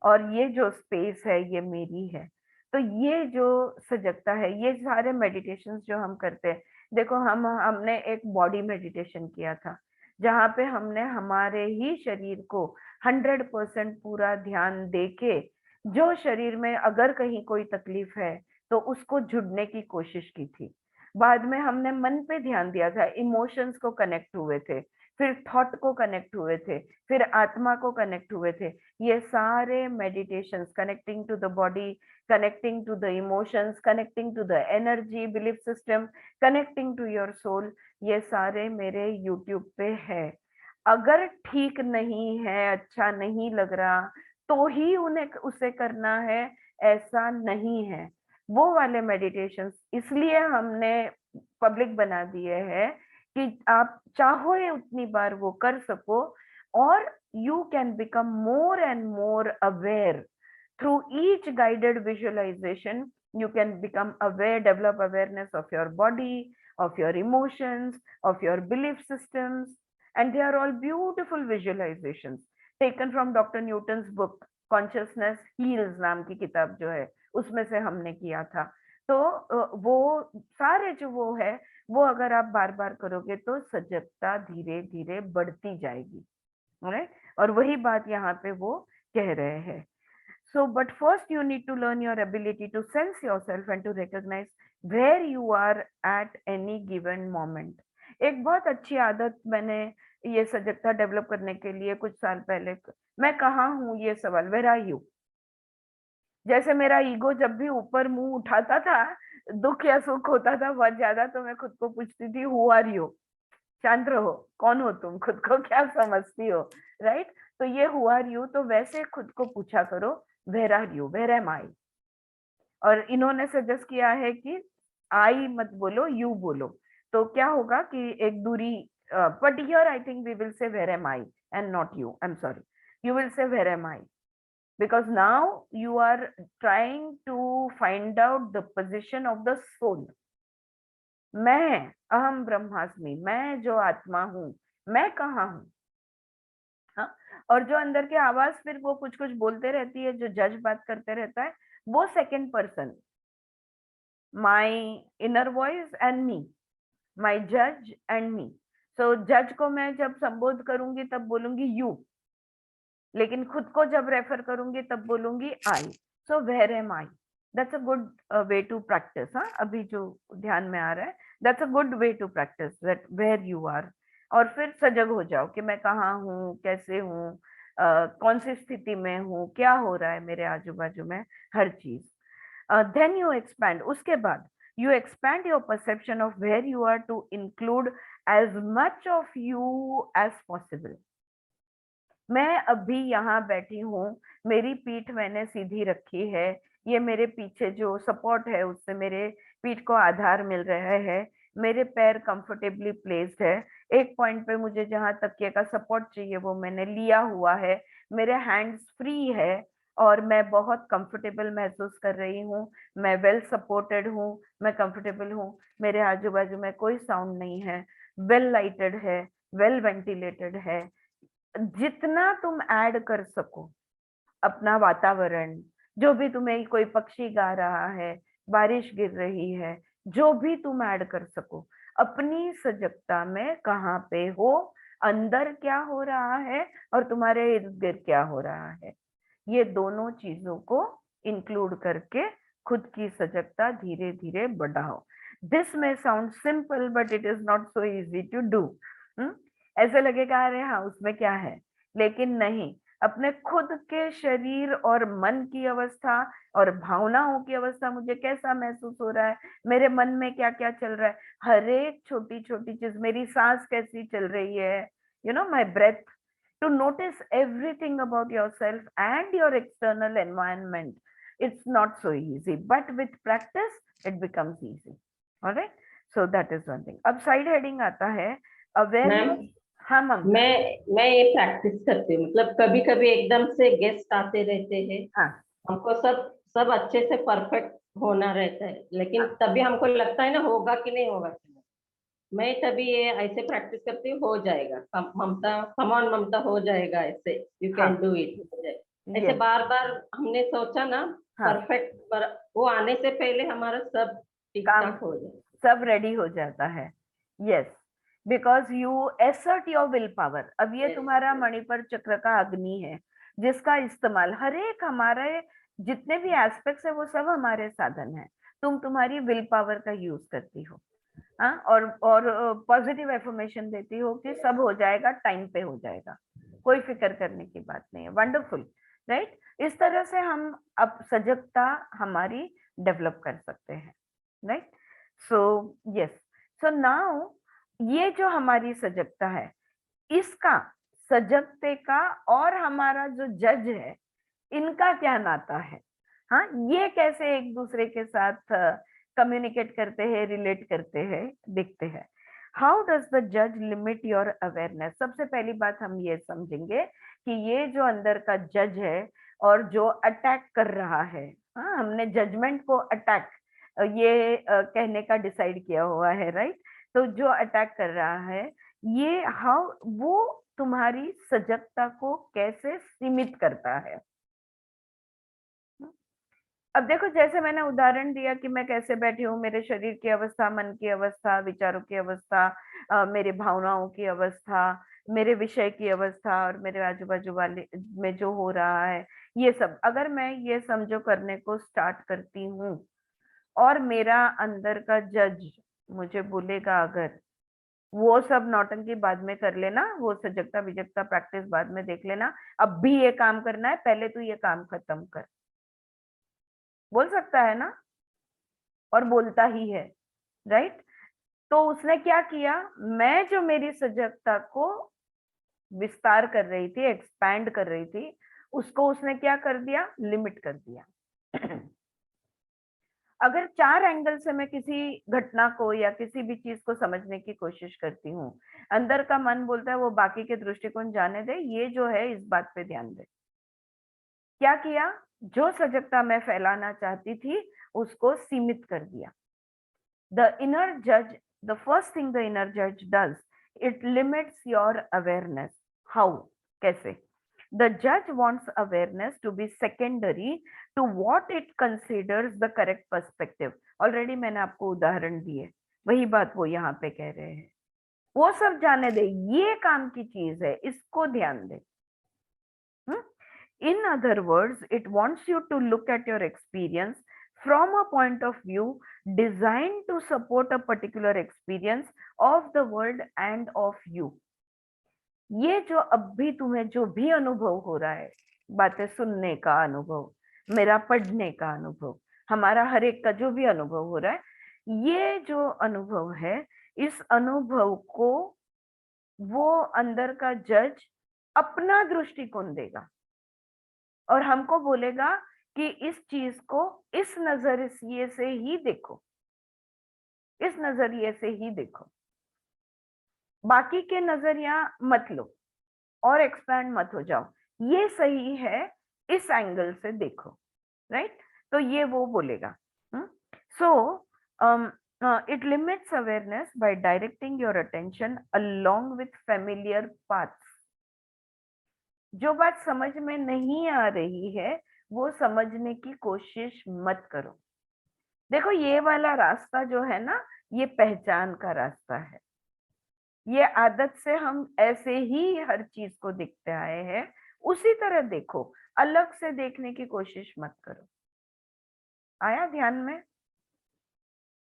और ये जो स्पेस है ये मेरी है। तो ये जो सजगता है, ये सारे मेडिटेशंस जो हम करते हैं, देखो हमने एक बॉडी मेडिटेशन किया था, जहाँ पे हमने हमारे ही शरीर को 100% पूरा ध्यान देके, जो शरीर में अगर कहीं कोई तकलीफ है तो उसको जुड़ने की कोशिश की थी। बाद में हमने मन पे ध्यान दिया था, इमोशंस को कनेक्ट हुए थे, फिर थॉट को कनेक्ट हुए थे, फिर आत्मा को कनेक्ट हुए थे। ये सारे meditations, connecting to the body, connecting to the emotions, connecting to the energy belief system, connecting to your soul, ये सारे मेरे यूट्यूब पे है। अगर ठीक नहीं है, अच्छा नहीं लग रहा, तो ही उन्हें उसे करना है, ऐसा नहीं है। वो वाले मेडिटेशंस इसलिए हमने पब्लिक बना दिए हैं कि आप चाहो ये उतनी बार वो कर सको, और you can become more and more aware through each guided visualization. You can become aware, develop awareness of your body, of your emotions, of your belief systems, and they are all beautiful visualizations taken from Dr. Newton's book Consciousness Heals नाम की किताब जो है, उसमें से हमने किया था। तो वो सारे जो वो है, वो अगर आप बार बार करोगे तो सजगता धीरे धीरे बढ़ती जाएगी। राइट। और वही बात यहाँ पे वो कह रहे हैं। So but first you need to learn your ability to sense yourself and to recognise where you are at any given moment. एक बहुत अच्छी आदत मैंने ये सजगता डेवलप करने के लिए कुछ साल पहले, मैं कहाँ हूँ ये सवाल, वेर आर यू। जैसे मेरा ईगो जब भी ऊपर मुंह उठाता था, दुख या सुख होता था बहुत ज्यादा, तो मैं खुद को पूछती थी हु आर यू, शांत रहो, कौन हो तुम, खुद को क्या समझती हो। राइट। तो ये हु आर यू, तो वैसे खुद को पूछा करो where are you, where am I. और इन्होंने सजेस्ट किया है कि आई मत बोलो, यू बोलो, तो क्या होगा कि एक दूरी, but here I think we will say where am I and not you, I am sorry, you will say where am I, because now you are trying to find out the position of the soul। मैं अहम ब्रह्मास्मि, मैं जो आत्मा हूं, मैं कहाँ हूं। हाँ। और जो अंदर की आवाज फिर वो कुछ कुछ बोलते रहती है, जो जज बात करते रहता है, वो second person, my inner voice and me, my जज एंड मी। सो जज को मैं जब संबोध करूंगी तब बोलूंगी यू, लेकिन खुद को जब रेफर करूंगी तब बोलूंगी I. So where am I, that's a good way to practise. हाँ, अभी जो ध्यान में आ रहा है, that's a good way to practise that where you are. और फिर सजग हो जाओ कि मैं कहाँ हूँ, कैसे हूँ, कौन सी स्थिति में हूँ, क्या हो रहा है मेरे आजू बाजू में, हर चीज। देन यू एक्सपैंड, उसके बाद you expand your perception of where you are to include as much of you as possible। मैं अभी यहाँ बैठी हूँ, मेरी पीठ मैंने सीधी रखी है, ये मेरे पीछे जो सपोर्ट है उससे मेरे पीठ को आधार मिल रहा है, मेरे पैर कंफर्टेबली प्लेस्ड है, एक पॉइंट पे मुझे जहाँ तकिए का सपोर्ट चाहिए वो मैंने लिया हुआ है, मेरे हैंड्स फ्री है, और मैं बहुत कंफर्टेबल महसूस कर रही हूँ, मैं वेल सपोर्टेड हूँ, मैं कंफर्टेबल हूँ, मेरे आजू बाजू में कोई साउंड नहीं है, वेल लाइटेड है, वेल वेंटिलेटेड है। जितना तुम ऐड कर सको अपना वातावरण, जो भी तुम्हें, कोई पक्षी गा रहा है, बारिश गिर रही है, जो भी तुम ऐड कर सको अपनी सजगता में, कहाँ पे हो, अंदर क्या हो रहा है और तुम्हारे इर्द गिर्द क्या हो रहा है, ये दोनों चीजों को इंक्लूड करके खुद की सजगता धीरे धीरे बढ़ाओ। This may sound simple but it is not so easy to do. ऐसे लगेगा अरे हाँ उसमें क्या है, लेकिन नहीं, अपने खुद के शरीर और मन की अवस्था और भावनाओं की अवस्था, मुझे कैसा महसूस हो रहा है, मेरे मन में क्या क्या चल रहा है, हर एक छोटी छोटी चीज, मेरी सांस कैसी चल रही है, my breath, to notice everything about yourself and your external environment. It's not so easy, but with practice, it becomes easy. All right. So that is one thing. अब side heading आता है मैम, awareness. हाँ ममता। मैं ये practice करती हूँ, मतलब कभी कभी एकदम से गेस्ट आते रहते हैं, हाँ हमको सब सब अच्छे से परफेक्ट होना रहता है, लेकिन हाँ तभी हमको लगता है ना होगा कि नहीं होगा कि नहीं। मैं तभी ये ऐसे प्रैक्टिस करती हूँ, हो जाएगा ममता, कमॉन ममता, हो जाएगा, ऐसे यू कैन हाँ। डू इट, हो जाए। ऐसे यस। बार बार हमने सोचा ना, हाँ। परफेक्ट पर वो आने से पहले हमारा सब ठीक काम ठाक हो जाए। सब रेडी हो जाता है। Yes, because you एसर्ट your will power. अब ये यस, तुम्हारा मणिपुर चक्र का अग्नि है, जिसका इस्तेमाल हर एक हमारे जितने भी एस्पेक्ट्स है वो सब हमारे साधन है। तुम तुम्हारी विल पावर का यूज करती हो। हाँ, और पॉजिटिव एफर्मेशन देती हो कि सब हो जाएगा, टाइम पे हो जाएगा, कोई फिक्र करने की बात नहीं है। Wonderful, right. इस तरह से हम अब सजगता हमारी डेवलप कर सकते हैं, right. So yes, so now ये जो हमारी सजगता है, इसका, सजगते का और हमारा जो जज है, इनका क्या नाता है? हाँ, ये कैसे एक दूसरे के साथ कम्युनिकेट करते हैं, रिलेट करते हैं, देखते हैं। हाउ डज द जज लिमिट योर अवेयरनेस? सबसे पहली बात हम ये समझेंगे कि ये जो अंदर का जज है और जो अटैक कर रहा है, हाँ, हमने जजमेंट को अटैक ये कहने का डिसाइड किया हुआ है, राइट। तो जो अटैक कर रहा है, ये हाउ वो तुम्हारी सजगता को कैसे सीमित करता है? अब देखो, जैसे मैंने उदाहरण दिया कि मैं कैसे बैठी हूँ, मेरे शरीर की अवस्था, मन की अवस्था, विचारों की अवस्था, मेरे भावनाओं की अवस्था, मेरे विषय की अवस्था और मेरे आजू बाजू वाले में जो हो रहा है, ये सब अगर मैं ये समझो करने को स्टार्ट करती हूँ, और मेरा अंदर का जज मुझे बोलेगा, अगर वो सब नौटंकी बाद में कर लेना, वो सजगता विजगता प्रैक्टिस बाद में देख लेना, अब भी ये काम करना है, पहले तो ये काम खत्म कर, बोल सकता है ना? और बोलता ही है, राइट। तो उसने क्या किया, मैं जो मेरी सजगता को विस्तार कर रही थी, एक्सपैंड कर रही थी, उसको उसने क्या कर दिया, लिमिट कर दिया। अगर 4 एंगल से मैं किसी घटना को या किसी भी चीज को समझने की कोशिश करती हूँ, अंदर का मन बोलता है वो बाकी के दृष्टिकोण जाने दे, ये जो है इस बात पे ध्यान दे। क्या किया, जो सजगता मैं फैलाना चाहती थी उसको सीमित कर दिया। The inner judge, the first thing the inner judge does, it limits your awareness. How? कैसे? The judge wants awareness to be secondary to what it considers the correct perspective. Already मैंने आपको उदाहरण दिए, वही बात वो यहाँ पे कह रहे हैं। वो सब जाने दे, ये काम की चीज है, इसको ध्यान दे। In other words, it wants you to look at your experience from a point of view designed to support a particular experience of the world and of you. ये जो अब भी तुम्हें जो भी अनुभव हो रहा है, बातें सुनने का अनुभव, मेरा पढ़ने का अनुभव, हमारा हर एक का जो भी अनुभव हो रहा है, ये जो अनुभव है, इस अनुभव को वो अंदर का जज अपना दृष्टिकोण देगा और हमको बोलेगा कि इस चीज को इस नजरिए से ही देखो, इस नजरिए से ही देखो, बाकी के नजरिया मत लो और एक्सपैंड मत हो जाओ, ये सही है, इस एंगल से देखो, राइट। तो ये वो बोलेगा। So it limits awareness by directing your attention along with familiar paths. जो बात समझ में नहीं आ रही है वो समझने की कोशिश मत करो। देखो, ये वाला रास्ता जो है ना, ये पहचान का रास्ता है। ये आदत से हम ऐसे ही हर चीज को देखते आए हैं, उसी तरह देखो, अलग से देखने की कोशिश मत करो। आया ध्यान में?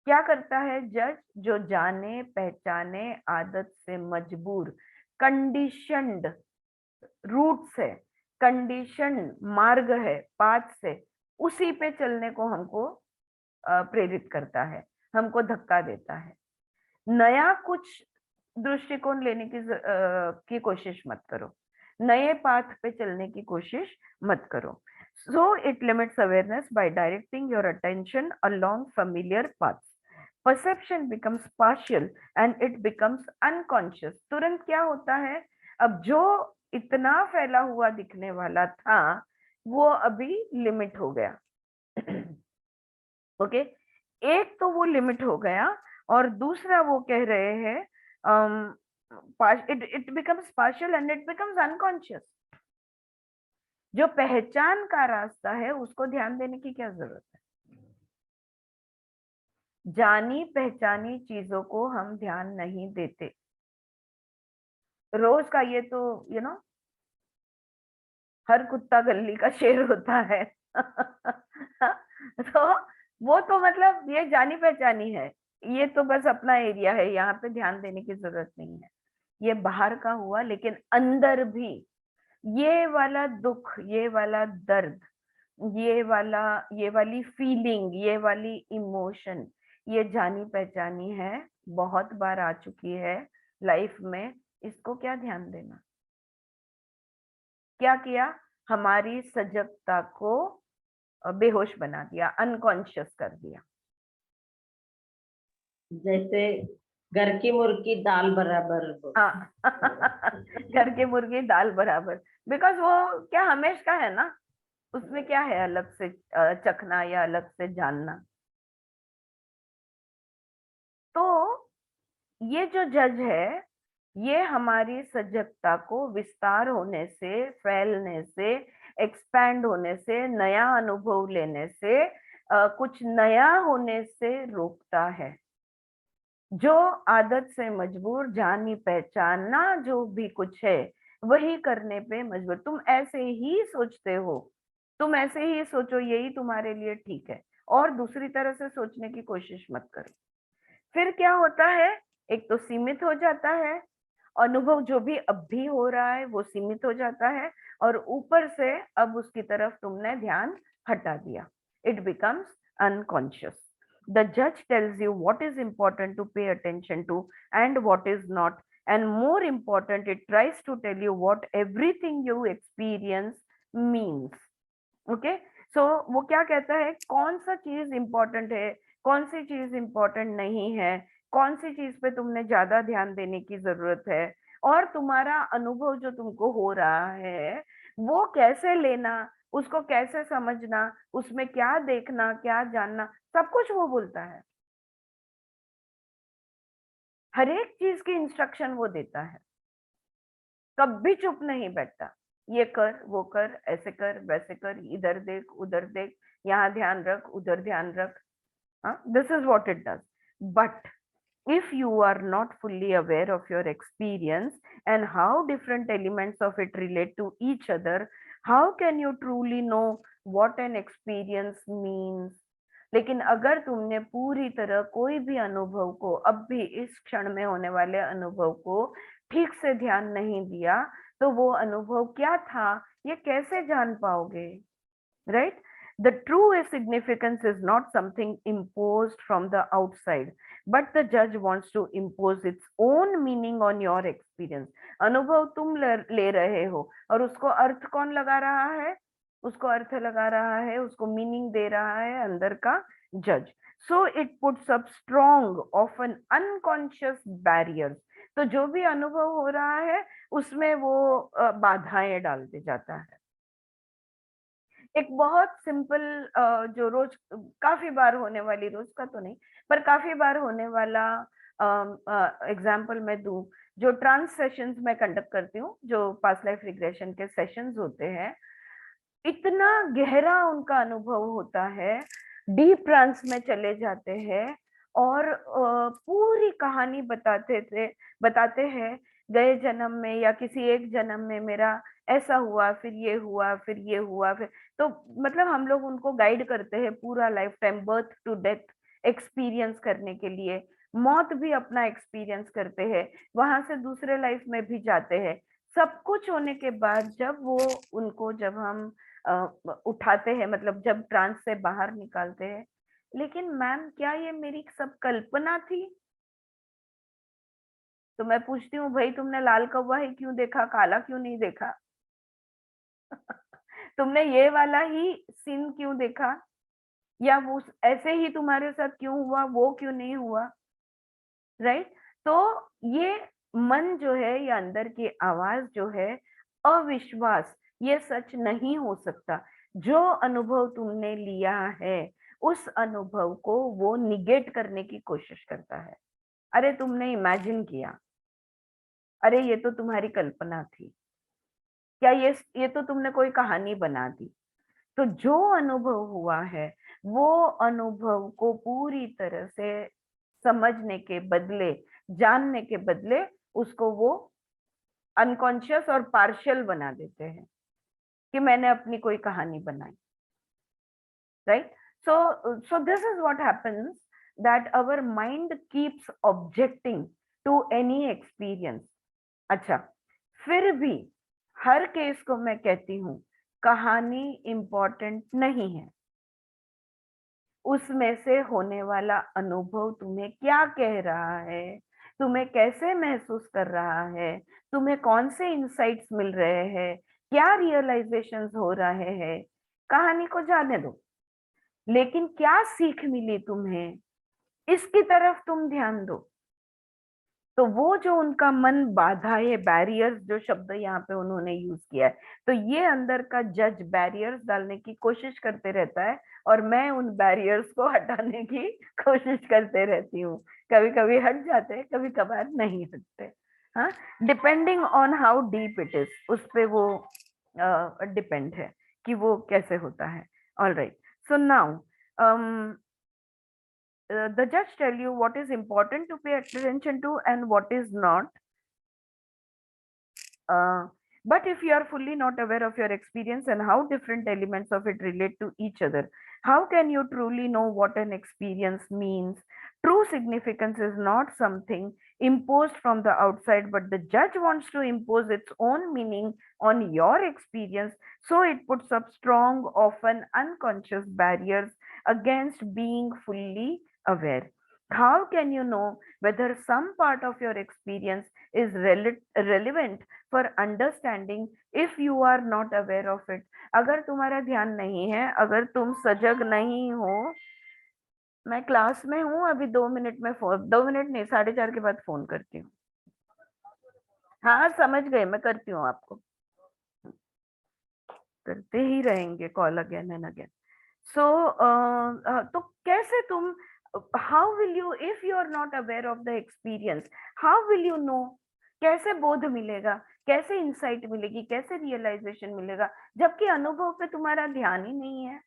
क्या करता है जज? जो जाने पहचाने आदत से मजबूर कंडीशनड रूट से, कंडीशन मार्ग है, पाथ से, उसी पे चलने को हमको प्रेरित करता है, हमको धक्का देता है। नया कुछ दृष्टिकोण लेने की कोशिश मत करो, नए पाथ पे चलने की कोशिश मत करो। So it limits awareness by directing your attention along familiar paths. Perception becomes partial and it becomes unconscious. तुरंत क्या होता है, अब जो इतना फैला हुआ दिखने वाला था वो अभी लिमिट हो गया। ओके, एक तो वो लिमिट हो गया और दूसरा वो कह रहे हैं it becomes partial and it becomes unconscious. जो पहचान का रास्ता है उसको ध्यान देने की क्या जरूरत है? जानी पहचानी चीजों को हम ध्यान नहीं देते। रोज का ये तो हर कुत्ता गली का शेर होता है। तो वो तो मतलब ये जानी पहचानी है, ये तो बस अपना एरिया है, यहाँ पे ध्यान देने की जरूरत नहीं है। ये बाहर का हुआ, लेकिन अंदर भी ये वाला दुख, ये वाला दर्द, ये वाली फीलिंग, ये वाली इमोशन, ये जानी पहचानी है, बहुत बार आ चुकी है लाइफ में। इसको क्या ध्यान देना? क्या किया? हमारी सजगता को बेहोश बना दिया, अनकॉन्शियस कर दिया। जैसे घर की मुर्गी दाल बराबर। हाँ। घर की मुर्गी दाल बराबर, बिकॉज वो क्या हमेशा का है ना, उसमें क्या है अलग से चखना या अलग से जानना। तो ये जो जज है, ये हमारी सजगता को विस्तार होने से, फैलने से, एक्सपैंड होने से, नया अनुभव लेने से, कुछ नया होने से रोकता है। जो आदत से मजबूर, जानी पहचाना जो भी कुछ है वही करने पे मजबूर। तुम ऐसे ही सोचते हो, तुम ऐसे ही सोचो, यही तुम्हारे लिए ठीक है, और दूसरी तरह से सोचने की कोशिश मत करो। फिर क्या होता है, एक तो सीमित हो जाता है अनुभव, जो भी अब भी हो रहा है वो सीमित हो जाता है, और ऊपर से अब उसकी तरफ तुमने ध्यान हटा दिया। It becomes unconscious. The judge tells you what is important to pay attention to and what is not. And more important, it tries to tell you what everything you experience means. Okay? So वो क्या कहता है, कौन सा चीज important है, कौन सी चीज इंपॉर्टेंट नहीं है, कौन सी चीज पे तुमने ज्यादा ध्यान देने की जरूरत है, और तुम्हारा अनुभव जो तुमको हो रहा है वो कैसे लेना, उसको कैसे समझना, उसमें क्या देखना, क्या जानना, सब कुछ वो बोलता है। हर एक चीज की इंस्ट्रक्शन वो देता है, कभी चुप नहीं बैठता। ये कर, वो कर, ऐसे कर, वैसे कर, इधर देख, उधर देख, यहाँ ध्यान रख, उधर ध्यान रख। This is what it does. But if you are not fully aware of your experience and how different elements of it relate to each other, how can you truly know what an experience means? लेकिन अगर तुमने पूरी तरह कोई भी अनुभव को, अब भी इस क्षण में होने वाले अनुभव को ठीक से ध्यान नहीं दिया, तो वो अनुभव क्या था ये कैसे जान पाओगे? Right? The true significance is not something imposed from the outside, but the judge wants to impose its own meaning on your experience. अनुभव तुम ले रहे हो, और उसको अर्थ कौन लगा रहा है? उसको अर्थ लगा रहा है, उसको मीनिंग दे रहा है अंदर का जज। So it puts up strong, often unconscious barriers. तो जो भी अनुभव हो रहा है उसमें वो बाधाएं डालते जाता है। एक बहुत सिंपल जो रोज काफी बार होने वाली, रोज का तो नहीं पर काफी बार होने वाला एग्जाम्पल मैं दूं। जो ट्रांस सेशंस मैं कंडक्ट करती हूँ, जो पास्ट लाइफ रिग्रेशन के सेशंस होते हैं, इतना गहरा उनका अनुभव होता है, डीप ट्रांस में चले जाते हैं और पूरी कहानी बताते हैं, गए जन्म में या किसी एक जन्म में मेरा ऐसा हुआ, फिर ये हुआ, फिर ये हुआ, फिर तो मतलब हम लोग उनको गाइड करते हैं पूरा life time, birth to death experience करने के लिए। मौत भी अपना एक्सपीरियंस करते हैं, वहां से दूसरे लाइफ में भी जाते हैं। सब कुछ होने के बाद जब वो उनको जब हम उठाते हैं, मतलब जब ट्रांस से बाहर निकालते हैं, लेकिन मैम क्या ये मेरी सब कल्पना थी? तो मैं पूछती हूँ, भाई तुमने लाल कौवा ही क्यों देखा, काला क्यों नहीं देखा? तुमने ये वाला ही सीन क्यों देखा? या वो ऐसे ही तुम्हारे साथ क्यों हुआ, वो क्यों नहीं हुआ? राइट? तो ये मन जो है, या अंदर की आवाज जो है, अविश्वास, ये सच नहीं हो सकता। जो अनुभव तुमने लिया है, उस अनुभव को वो निगेट करने की कोशिश करता है। अरे तुमने इमेजिन किया, अरे ये तो तुम्हारी कल्पना थी, क्या ये तो तुमने कोई कहानी बना दी। तो जो अनुभव हुआ है, वो अनुभव को पूरी तरह से समझने के बदले, जानने के बदले, उसको वो अनकॉन्शियस और पार्शियल बना देते हैं कि मैंने अपनी कोई कहानी बनाई। Right? So this is what happens, that our mind keeps objecting to any experience. अच्छा, फिर भी हर केस को मैं कहती हूँ, कहानी इंपॉर्टेंट नहीं है। उसमें से होने वाला अनुभव तुम्हें क्या कह रहा है, तुम्हें कैसे महसूस कर रहा है, तुम्हें कौन से इंसाइट्स मिल रहे हैं, क्या रियलाइजेशंस हो रहे हैं, कहानी को जाने दो। लेकिन क्या सीख मिली तुम्हें, इसकी तरफ तुम ध्यान दो। तो वो जो उनका मन बाधा है, बैरियर्स जो शब्द यहाँ पे उन्होंने यूज किया है, तो ये अंदर का जज बैरियर्स डालने की कोशिश करते रहता है, और मैं उन बैरियर्स को हटाने की कोशिश करते रहती हूँ। कभी कभी हट जाते हैं, कभी कभार नहीं हटते। हाँ, depending on how deep it is, उस पे वो डिपेंड है कि वो कैसे होता है। All right, so now the judge tell you what is important to pay attention to and what is not. uh, but if you are fully not aware of your experience and how different elements of it relate to each other, how can you truly know what an experience means? True significance is not something imposed from the outside, but the judge wants to impose its own meaning on your experience, so it puts up strong, often unconscious barriers against being fully aware. How can you know whether some part of your experience is relevant for understanding if you are not aware of it? अगर तुम्हारा ध्यान नहीं है, अगर तुम सजग नहीं हो, मैं क्लास में हूँ, अभी 2 मिनट में फोन, 2 मिनट नहीं, 4:30 के बाद फोन करती हूँ। हाँ समझ गए, मैं करती हूँ आपको, करते ही रहेंगे call again and again. So तो कैसे तुम, how will you, if you are not aware of the experience, how will you know? कैसे बोध मिलेगा, कैसे इंसाइट मिलेगी, कैसे रियलाइजेशन मिलेगा, जबकि अनुभव पे तुम्हारा ध्यान ही नहीं है?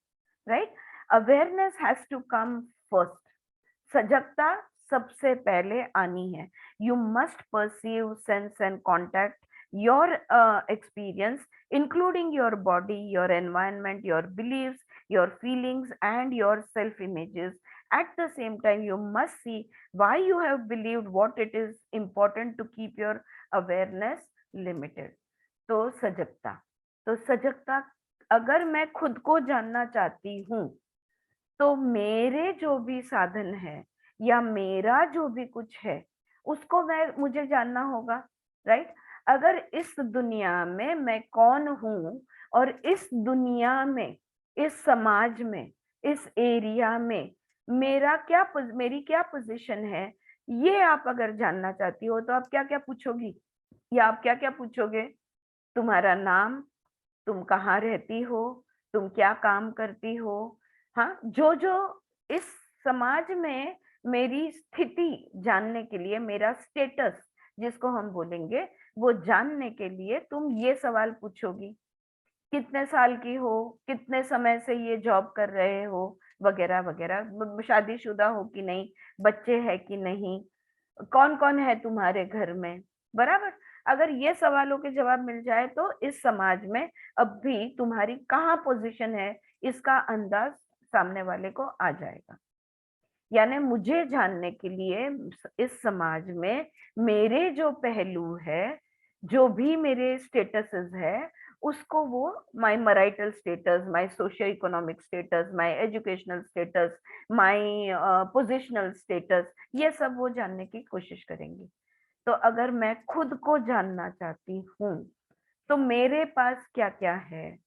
Right? Awareness has to come first. सजगता सबसे पहले आनी है। You must perceive, sense and contact your experience, including your body, your environment, your beliefs, your feelings, and your self images. At the same time, you must see why you have believed what it is important to keep your awareness limited. तो सजगता, तो सजगता, अगर मैं खुद को जानना चाहती हूँ, तो मेरे जो भी साधन है, या मेरा जो भी कुछ है, उसको मुझे जानना होगा। राइट? अगर इस दुनिया में मैं कौन हूँ, और इस दुनिया में, इस समाज में, इस एरिया में मेरी क्या पोजीशन है, ये आप अगर जानना चाहती हो, तो आप क्या क्या पूछोगी, या आप क्या क्या पूछोगे? तुम्हारा नाम, तुम कहाँ रहती हो, तुम क्या काम करती हो। हाँ, जो जो इस समाज में मेरी स्थिति जानने के लिए, मेरा स्टेटस जिसको हम बोलेंगे, वो जानने के लिए तुम ये सवाल पूछोगी। कितने साल की हो, कितने समय से ये जॉब कर रहे हो, वगैरह वगैरह, शादीशुदा हो कि नहीं, बच्चे हैं कि नहीं, कौन कौन है तुम्हारे घर में। बराबर? अगर ये सवालों के जवाब मिल जाए, तो इस समाज में अब भी तुम्हारी कहाँ पोजीशन है, इसका अंदाज सामने वाले को आ जाएगा। यानी मुझे जानने के लिए इस समाज में मेरे जो पहलू है, जो भी मेरे स्टेटसेस है, उसको वो my marital status, my socio economic status, my educational status, my positional status, ये सब वो जानने की कोशिश करेंगे। तो अगर मैं खुद को जानना चाहती हूँ तो मेरे पास क्या क्या है?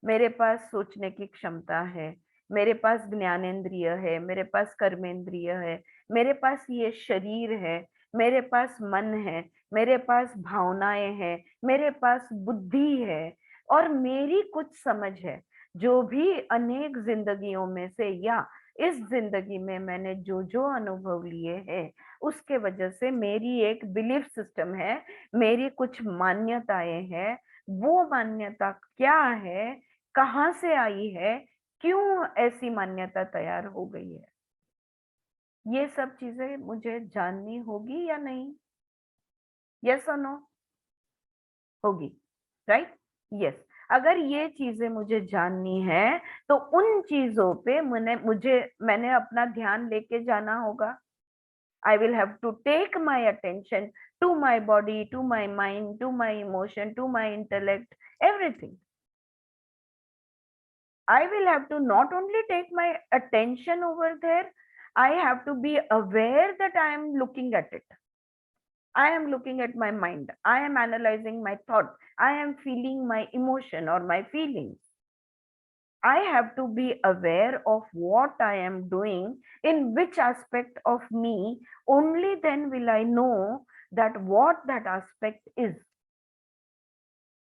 मेरे पास सोचने की क्षमता है, मेरे पास ज्ञानेंद्रिय है, मेरे पास कर्मेंद्रिय है, मेरे पास ये शरीर है, मेरे पास मन है, मेरे पास भावनाएं हैं, मेरे पास बुद्धि है, और मेरी कुछ समझ है। जो भी अनेक जिंदगियों में से या इस जिंदगी में मैंने जो जो अनुभव लिए हैं, उसके वजह से मेरी एक बिलीफ सिस्टम है, मेरी कुछ मान्यताएं हैं। वो मान्यता क्या है, कहाँ से आई है, क्यों ऐसी मान्यता तैयार हो गई है, ये सब चीजें मुझे जाननी होगी या नहीं? यस और नो? होगी, राइट? यस। अगर ये चीजें मुझे जाननी है तो उन चीजों पे मैंने अपना ध्यान लेके जाना होगा। I will have to take my attention to my body, to my mind, to my emotion, to my intellect, everything. I will have to not only take my attention over there, I have to be aware that I am looking at it. I am looking at my mind. I am analyzing my thought. I am feeling my emotion or my feelings. I have to be aware of what I am doing, in which aspect of me. Only then will I know that what that aspect is.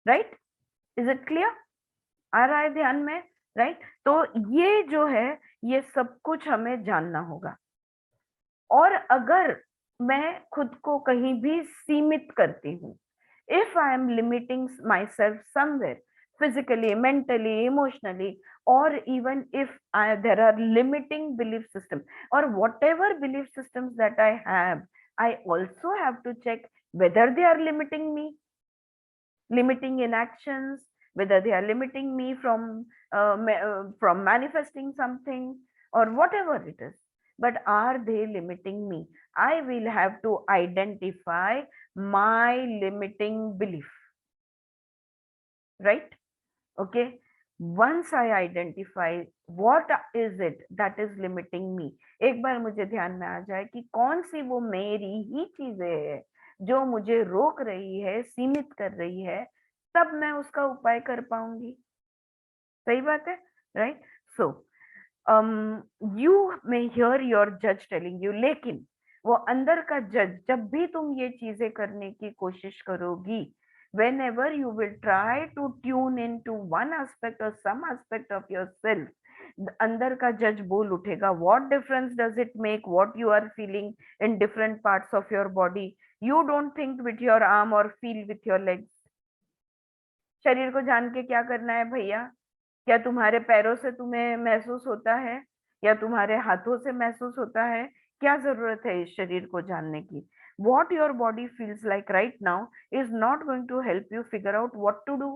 Right? Is it clear? आ रहा है ध्यान में? Right? तो ये जो है, ये सब कुछ हमें जानना होगा। और अगर मैं खुद को कहीं भी सीमित करती हूँ, if I am limiting myself somewhere, physically, mentally, emotionally, or even if there are limiting belief systems, or whatever belief systems that I have, I also have to check whether they are limiting me, limiting in actions, whether they are limiting me from manifesting something or whatever it is. But are they limiting me? I will have to identify my limiting belief, right? Okay. Once I identify what is it that is limiting me, एक बार मुझे ध्यान में आ जाए कि कौन सी वो मेरी ही चीजें है जो मुझे रोक रही है, सीमित कर रही है, तब मैं उसका उपाय कर पाऊंगी। सही बात है, right? So you may here your जज टेलिंग यू, लेकिन वो अंदर का जज, जब भी तुम ये चीजें करने की कोशिश करोगी, whenever you will try to tune into one aspect or some aspect of yourself, अंदर का जज बोल उठेगा, what difference does it make what you are feeling in different parts of your body? You don't think with your arm or feel with your legs. शरीर को जान के क्या करना है भैया? क्या तुम्हारे पैरों से तुम्हें महसूस होता है, या तुम्हारे हाथों से महसूस होता है? क्या जरूरत है इस शरीर को जानने की? What your body feels like right now is not going to help you figure out what to do.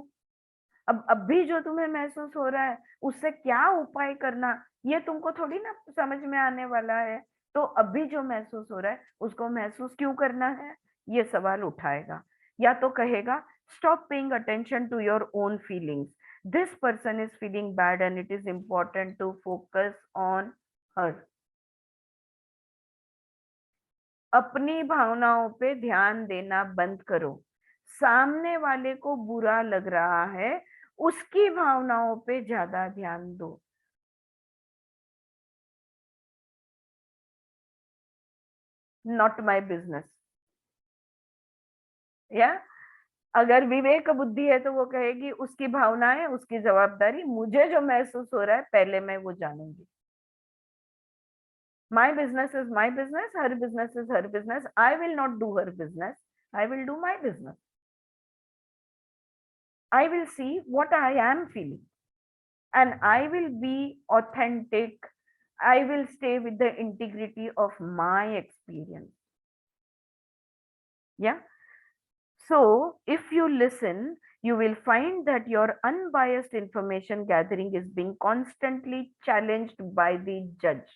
अब अभी जो तुम्हें महसूस हो रहा है, उससे क्या उपाय करना, ये तुमको थोड़ी ना समझ में आने वाला है। तो अभी जो महसूस हो रहा है, उसको महसूस क्यों करना है, ये सवाल उठाएगा। या तो कहेगा, stop paying attention to your own feelings, this person is feeling bad and it is important to focus on her. अपनी भावनाओं पे ध्यान देना बंद करो। सामने वाले को बुरा लग रहा है, उसकी भावनाओं पे ज्यादा ध्यान दो। Not my business. या अगर विवेक बुद्धि है तो वो कहेगी, उसकी भावनाएं, उसकी जवाबदारी, मुझे जो महसूस हो रहा है पहले मैं वो जानूंगी। My business is my business, her business is her business. I will not do her business, I will do my business. I will see what I am feeling and I will be authentic. I will stay with the integrity of my experience. Yeah. So if you listen, you will find that your unbiased information gathering is being constantly challenged by the judge.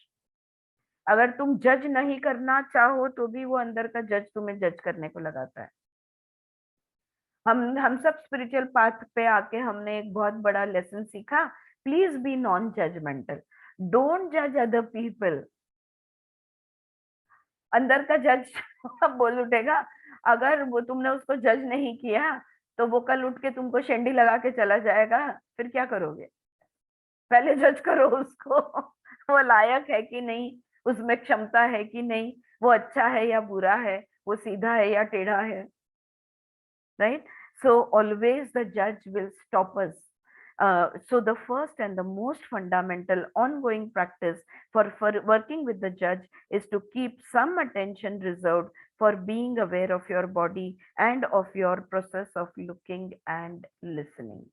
अगर तुम जज नहीं करना चाहो तो भी वो अंदर का जज तुम्हें जज करने को लगाता है। हम सब स्पिरिचुअल पाथ पे आके हमने एक बहुत बड़ा लेसन सीखा, please be non judgmental, don't जज अदर पीपल। अंदर का जज बोल उठेगा, अगर वो तुमने उसको जज नहीं किया तो वो कल उठ के तुमको शेंडी लगा के चला जाएगा, फिर क्या करोगे? पहले जज करो उसको वो लायक है कि नहीं, उसमें क्षमता है कि नहीं, वो अच्छा है या बुरा है, वो सीधा है या टेढ़ा है, right? So always the judge will stop us. So the first and the most fundamental ongoing practice for working with the judge is to keep some attention reserved for being aware of your body and of your process of looking and listening.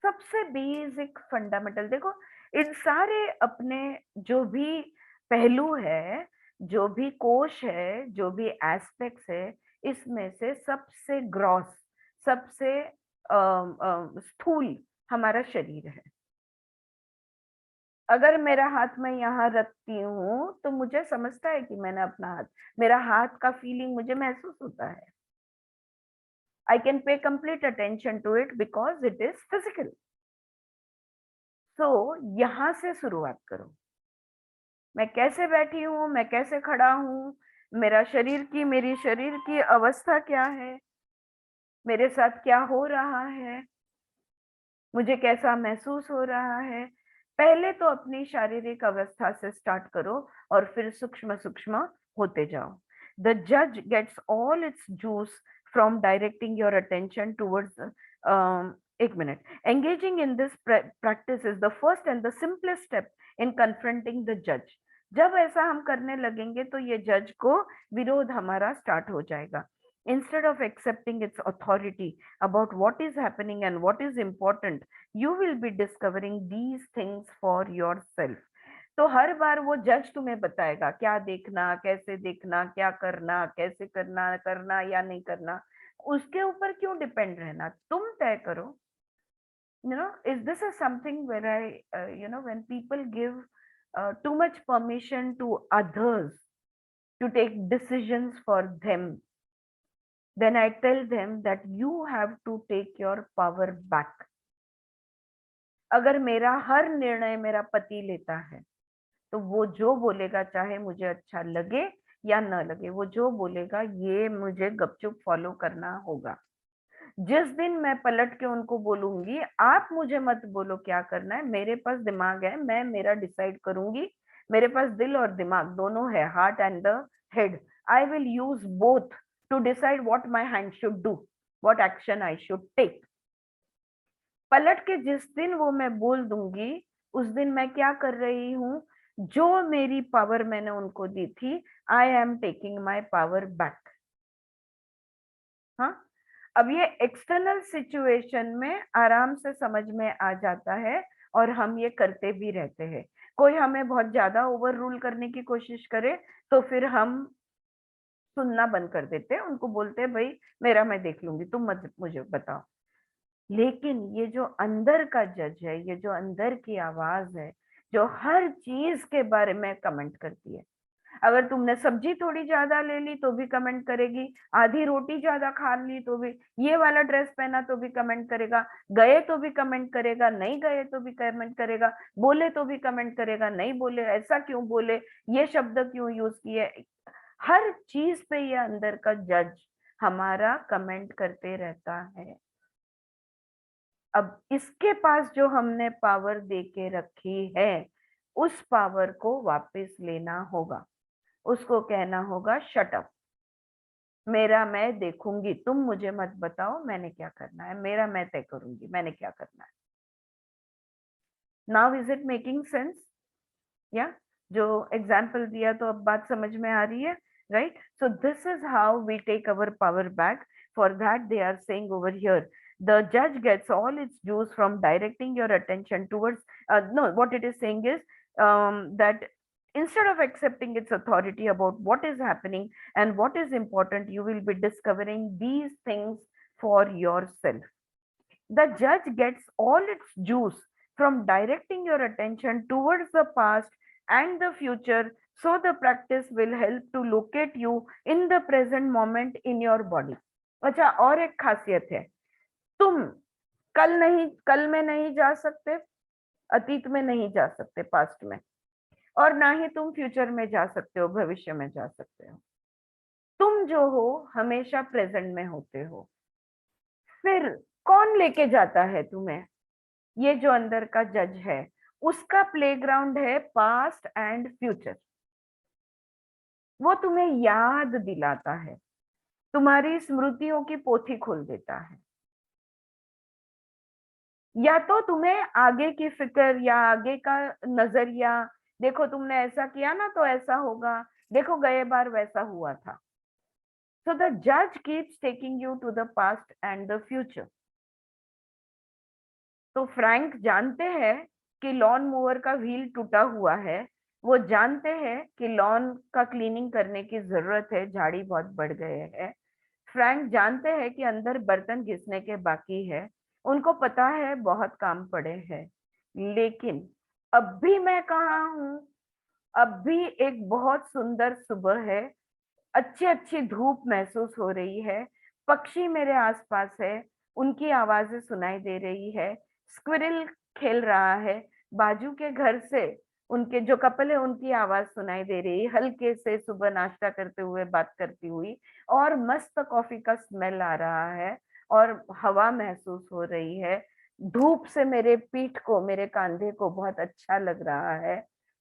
सबसे basic fundamental देखो, इन सारे अपने जो भी पहलू है, जो भी कोश है, जो भी एस्पेक्ट्स है, इसमें से सबसे ग्रॉस, सबसे स्थूल हमारा शरीर है। अगर मेरा हाथ मैं यहाँ रखती हूँ तो मुझे समझता है कि मैंने अपना हाथ, मेरा हाथ का फीलिंग मुझे महसूस होता है। I can pay complete attention to it because it is physical. तो यहाँ से शुरुआत करो, मैं कैसे बैठी हूँ, मैं कैसे खड़ा हूँ, मेरी शरीर की अवस्था क्या है, मेरे साथ क्या हो रहा है, मुझे कैसा महसूस हो रहा है। पहले तो अपनी शारीरिक अवस्था से स्टार्ट करो और फिर सूक्ष्म सूक्ष्म होते जाओ। द जज gets all its juice from directing your attention towards, एक मिनट, engaging in this practice is the first and the simplest step in confronting the जज। जब ऐसा हम करने लगेंगे तो ये जज को विरोध हमारा स्टार्ट हो जाएगा। Instead of accepting its authority about what is happening and what is important, you will be discovering these things for yourself. तो हर बार वो जज तुम्हें बताएगा क्या देखना, कैसे देखना, क्या करना, कैसे करना, करना या नहीं करना, उसके ऊपर क्यों डिपेंड रहना, तुम तय करो। Is this is something where when people give too much permission to others to take decisions for them, then I tell them that you have to take your power back. अगर मेरा हर निर्णय मेरा पति लेता है तो वो जो बोलेगा, चाहे मुझे अच्छा लगे या न लगे, वो जो बोलेगा ये मुझे गपचुप फॉलो करना होगा। जिस दिन मैं पलट के उनको बोलूंगी आप मुझे मत बोलो क्या करना है, मेरे पास दिमाग है, मैं मेरा डिसाइड करूंगी, मेरे पास दिल और दिमाग दोनों है, heart and the head, I will use both to decide what my hand should do, what action I should take. पलट के जिस दिन वो मैं बोल दूंगी, उस दिन मैं क्या कर रही हूँ, जो मेरी पावर मैंने उनको दी थी, I am taking my power back. हाँ, अब ये एक्सटर्नल सिचुएशन में आराम से समझ में आ जाता है और हम ये करते भी रहते हैं। कोई हमें बहुत ज्यादा ओवर रूल करने की कोशिश करे तो फिर हम सुनना बंद कर देते हैं, उनको बोलते हैं भाई मेरा मैं देख लूंगी, तुम मत मुझे बताओ। लेकिन ये जो अंदर का जज है, ये जो अंदर की आवाज है, जो हर चीज के बारे में कमेंट करती है, अगर तुमने सब्जी थोड़ी ज्यादा ले ली तो भी कमेंट करेगी, आधी रोटी ज्यादा खा ली तो भी, ये वाला ड्रेस पहना तो भी कमेंट करेगा, गए तो भी कमेंट करेगा, नहीं गए तो भी कमेंट करेगा, बोले तो भी कमेंट करेगा, नहीं बोले ऐसा क्यों बोले, ये शब्द क्यों यूज किए, हर चीज पे ये अंदर का जज हमारा कमेंट करते रहता है। अब इसके पास जो हमने पावर दे के रखी है, उस पावर को वापस लेना होगा, उसको कहना होगा शट अप, मेरा मैं देखूंगी, तुम मुझे मत बताओ मैंने क्या करना है, मेरा मैं तय करूंगी मैंने क्या करना है। Now is it making sense? या जो एग्जाम्पल दिया तो अब बात समझ में आ रही है, right? So this is how we take our power back. For that they are saying over here, the judge gets all its juice from directing your attention towards, no, what it is saying is that instead of accepting its authority about what is happening and what is important, you will be discovering these things for yourself. The judge gets all its juice from directing your attention towards the past and the future, so the practice will help to locate you in the present moment in your body. अच्छा, और एक खासियत है, तुम कल में नहीं जा सकते, अतीत में नहीं जा सकते, पास्ट में, और ना ही तुम फ्यूचर में जा सकते हो, भविष्य में जा सकते हो। तुम जो हो हमेशा प्रेजेंट में होते हो। फिर कौन लेके जाता है तुम्हें? ये जो अंदर का जज है, उसका प्लेग्राउंड है पास्ट एंड फ्यूचर। वो तुम्हें याद दिलाता है, तुम्हारी स्मृतियों की पोथी खोल देता है, या तो तुम्हें आगे की फिक्र या आगे का नजरिया, देखो तुमने ऐसा किया ना तो ऐसा होगा, देखो गए बार वैसा हुआ था। So the judge keeps taking you to the past and the future. तो फ्रैंक जानते हैं कि लॉन मूवर का व्हील टूटा हुआ है, वो जानते हैं कि लॉन का क्लीनिंग करने की जरूरत है, झाड़ी बहुत बढ़ गए हैं। फ्रैंक जानते हैं कि अंदर बर्तन घिसने के बाकी है, उनको पता है बहुत काम पड़े हैं, लेकिन अब भी मैं कहाँ हूँ? अब भी एक बहुत सुंदर सुबह है, अच्छी अच्छी धूप महसूस हो रही है, पक्षी मेरे आसपास है, उनकी आवाजें सुनाई दे रही है, स्क्विरल खेल रहा है, बाजू के घर से उनके जो कपल है उनकी आवाज सुनाई दे रही है, हल्के से सुबह नाश्ता करते हुए बात करती हुई, और मस्त कॉफी का स्मेल आ रहा है, और हवा महसूस हो रही है, धूप से मेरे पीठ को, मेरे कंधे को बहुत अच्छा लग रहा है।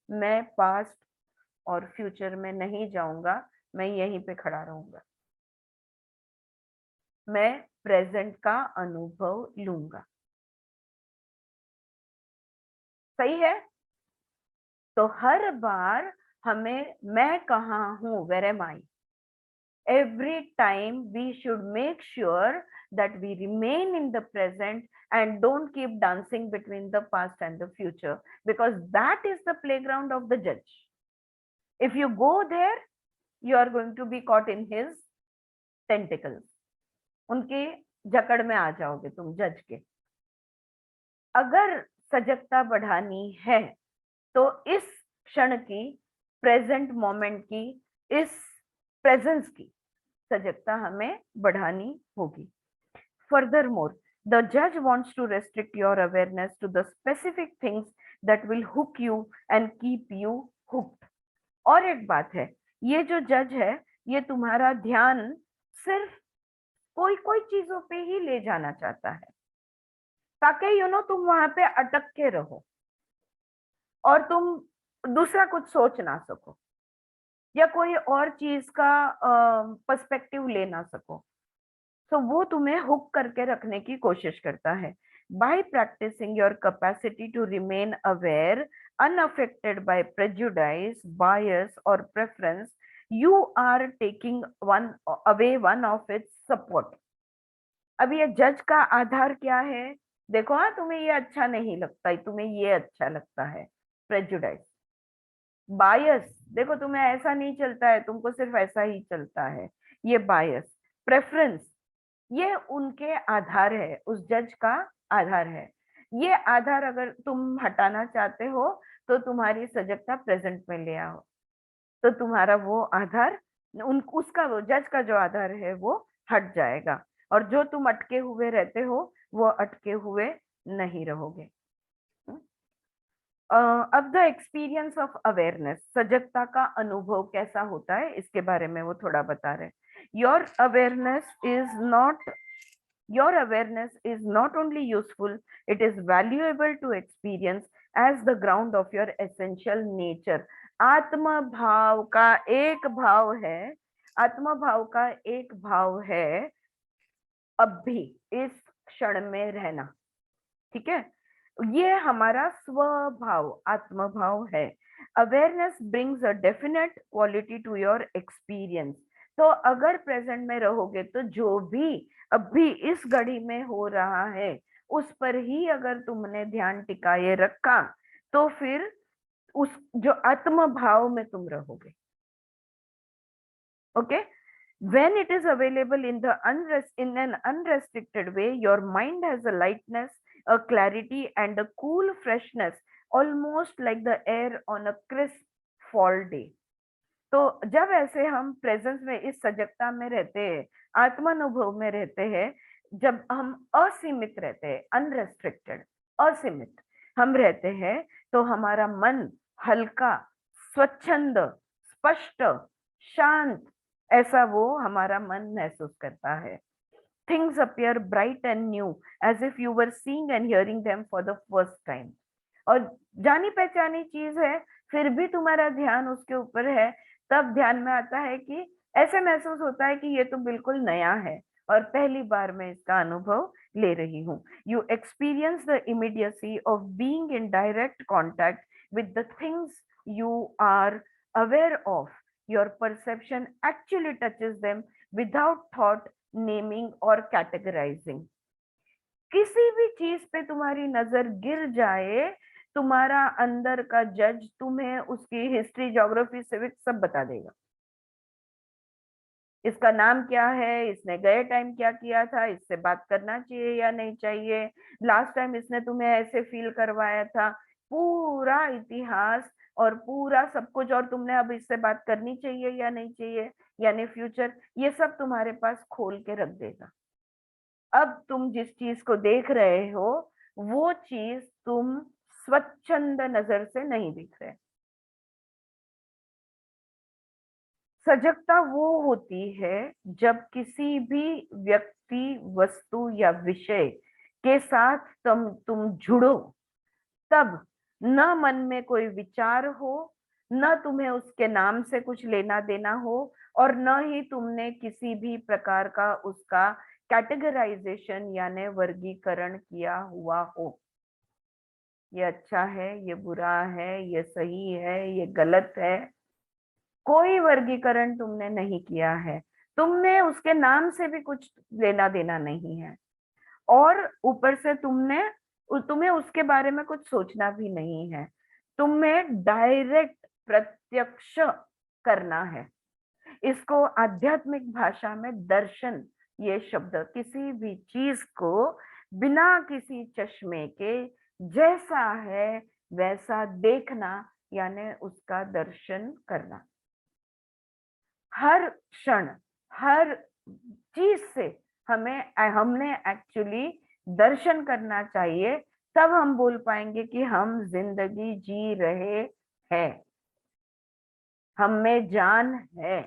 मैं पास्ट और फ्यूचर में नहीं जाऊंगा, मैं यहीं पे खड़ा रहूंगा, मैं प्रेजेंट का अनुभव लूंगा। सही है? तो हर बार हमें मैं कहाँ हूँ, where am I, every time we should make sure that we remain in the present and don't keep dancing between the past and the future, because that is the playground of the judge. If you go there, you are going to be caught in his tentacles. उनके जकड़ में आ जाओगे तुम, जज के। अगर सजगता बढ़ानी है तो इस क्षण की, प्रेजेंट मोमेंट की, इस प्रेजेंस की सजगता हमें बढ़ानी होगी। Furthermore, the judge wants to restrict your awareness to the specific things that will hook you and keep you hooked. और एक बात है, ये जो जज है, ये तुम्हारा ध्यान सिर्फ कोई कोई चीजों पे ही ले जाना चाहता है, ताकि तुम वहां पे अटक के रहो और तुम दूसरा कुछ सोच ना सको, या कोई और चीज का पर्सपेक्टिव ले ना सको। तो वो तुम्हें हुक करके रखने की कोशिश करता है। By practising your capacity to remain aware unaffected by prejudice, bias or preference, you are taking one of its support. अब ये जज का आधार क्या है? देखो, हाँ, तुम्हें ये अच्छा नहीं लगता, तुम्हें ये अच्छा लगता है, प्रेजुडाइज। बायस, देखो तुम्हें ऐसा नहीं चलता है, तुमको सिर्फ ऐसा ही चलता है, ये बायस। प्रेफरेंस, ये उनके आधार है, उस जज का आधार है। ये आधार अगर तुम हटाना चाहते हो तो तुम्हारी सजगता प्रेजेंट में ले आओ, तो तुम्हारा वो आधार, उसका, वो जज का जो आधार है वो हट जाएगा, और जो तुम अटके हुए रहते हो वो अटके हुए नहीं रहोगे। अब द एक्सपीरियंस ऑफ अवेयरनेस, सजगता का अनुभव कैसा होता है इसके बारे में वो थोड़ा बता रहे हैं। Your awareness is not only useful, it is valuable to experience as the ground of your essential nature. आत्म भाव का एक भाव है, आत्म भाव का एक भाव है, अब भी इस क्षण में रहना। ठीक है, ये हमारा स्वभाव, आत्म भाव है। Awareness brings a definite quality to your experience. तो अगर प्रेजेंट में रहोगे तो जो भी अभी इस घड़ी में हो रहा है उस पर ही अगर तुमने ध्यान टिकाए रखा तो फिर उस जो आत्म भाव में तुम रहोगे। Okay, when it is available in an unrestricted way, your mind has a lightness, a clarity and a cool freshness almost like the air on a crisp fall day. तो जब ऐसे हम प्रेजेंस में, इस सजगता में रहते हैं, आत्मानुभव में रहते हैं, जब हम असीमित रहते हैं, अनरेस्ट्रिक्टेड, असीमित हम रहते हैं, तो हमारा मन हल्का, स्वच्छंद, स्पष्ट, शांत, ऐसा वो हमारा मन महसूस करता है. Things appear bright and new, as if you were seeing and hearing them for the first time. और जानी पहचानी चीज है, फिर भी तुम्हारा ध्यान उसके ऊपर है, तब ध्यान में आता है कि ऐसे महसूस होता है कि ये तो बिल्कुल नया है और पहली बार मैं इसका अनुभव ले रही हूँ. You experience the immediacy of being in direct contact with the things you are aware of. Your perception actually touches them without thought, naming or categorizing. किसी भी चीज पे तुम्हारी नजर गिर जाए, तुम्हारा अंदर का जज तुम्हें उसकी हिस्ट्री, ज्योग्राफी, सिविक्स सब बता देगा. इसका नाम क्या है, इसने गए टाइम क्या किया था, इससे बात करना चाहिए या नहीं चाहिए, लास्ट टाइम इसने तुम्हें ऐसे फील करवाया था, पूरा इतिहास और पूरा सब कुछ, और तुमने अब इससे बात करनी चाहिए या नहीं चाहिए, यानी फ्यूचर, ये सब तुम्हारे पास खोल के रख देगा. अब तुम जिस चीज को देख रहे हो, वो चीज तुम स्वच्छंद नजर से नहीं दिख रहे. सजगता वो होती है जब किसी भी व्यक्ति, वस्तु या विषय के साथ तुम जुड़ो, तब न मन में कोई विचार हो, न तुम्हें उसके नाम से कुछ लेना देना हो, और न ही तुमने किसी भी प्रकार का उसका कैटेगराइजेशन यानी वर्गीकरण किया हुआ हो. ये अच्छा है, ये बुरा है, ये सही है, ये गलत है, कोई वर्गीकरण तुमने नहीं किया है. तुमने उसके नाम से भी कुछ लेना देना नहीं है, और ऊपर से तुम्हें उसके बारे में कुछ सोचना भी नहीं है. तुम्हें डायरेक्ट प्रत्यक्ष करना है. इसको आध्यात्मिक भाषा में दर्शन, ये शब्द, किसी भी चीज को बिना किसी चश्मे के जैसा है वैसा देखना, यानी उसका दर्शन करना. हर क्षण, हर चीज से हमने एक्चुअली दर्शन करना चाहिए, तब हम बोल पाएंगे कि हम जिंदगी जी रहे हैं, हम में जान है.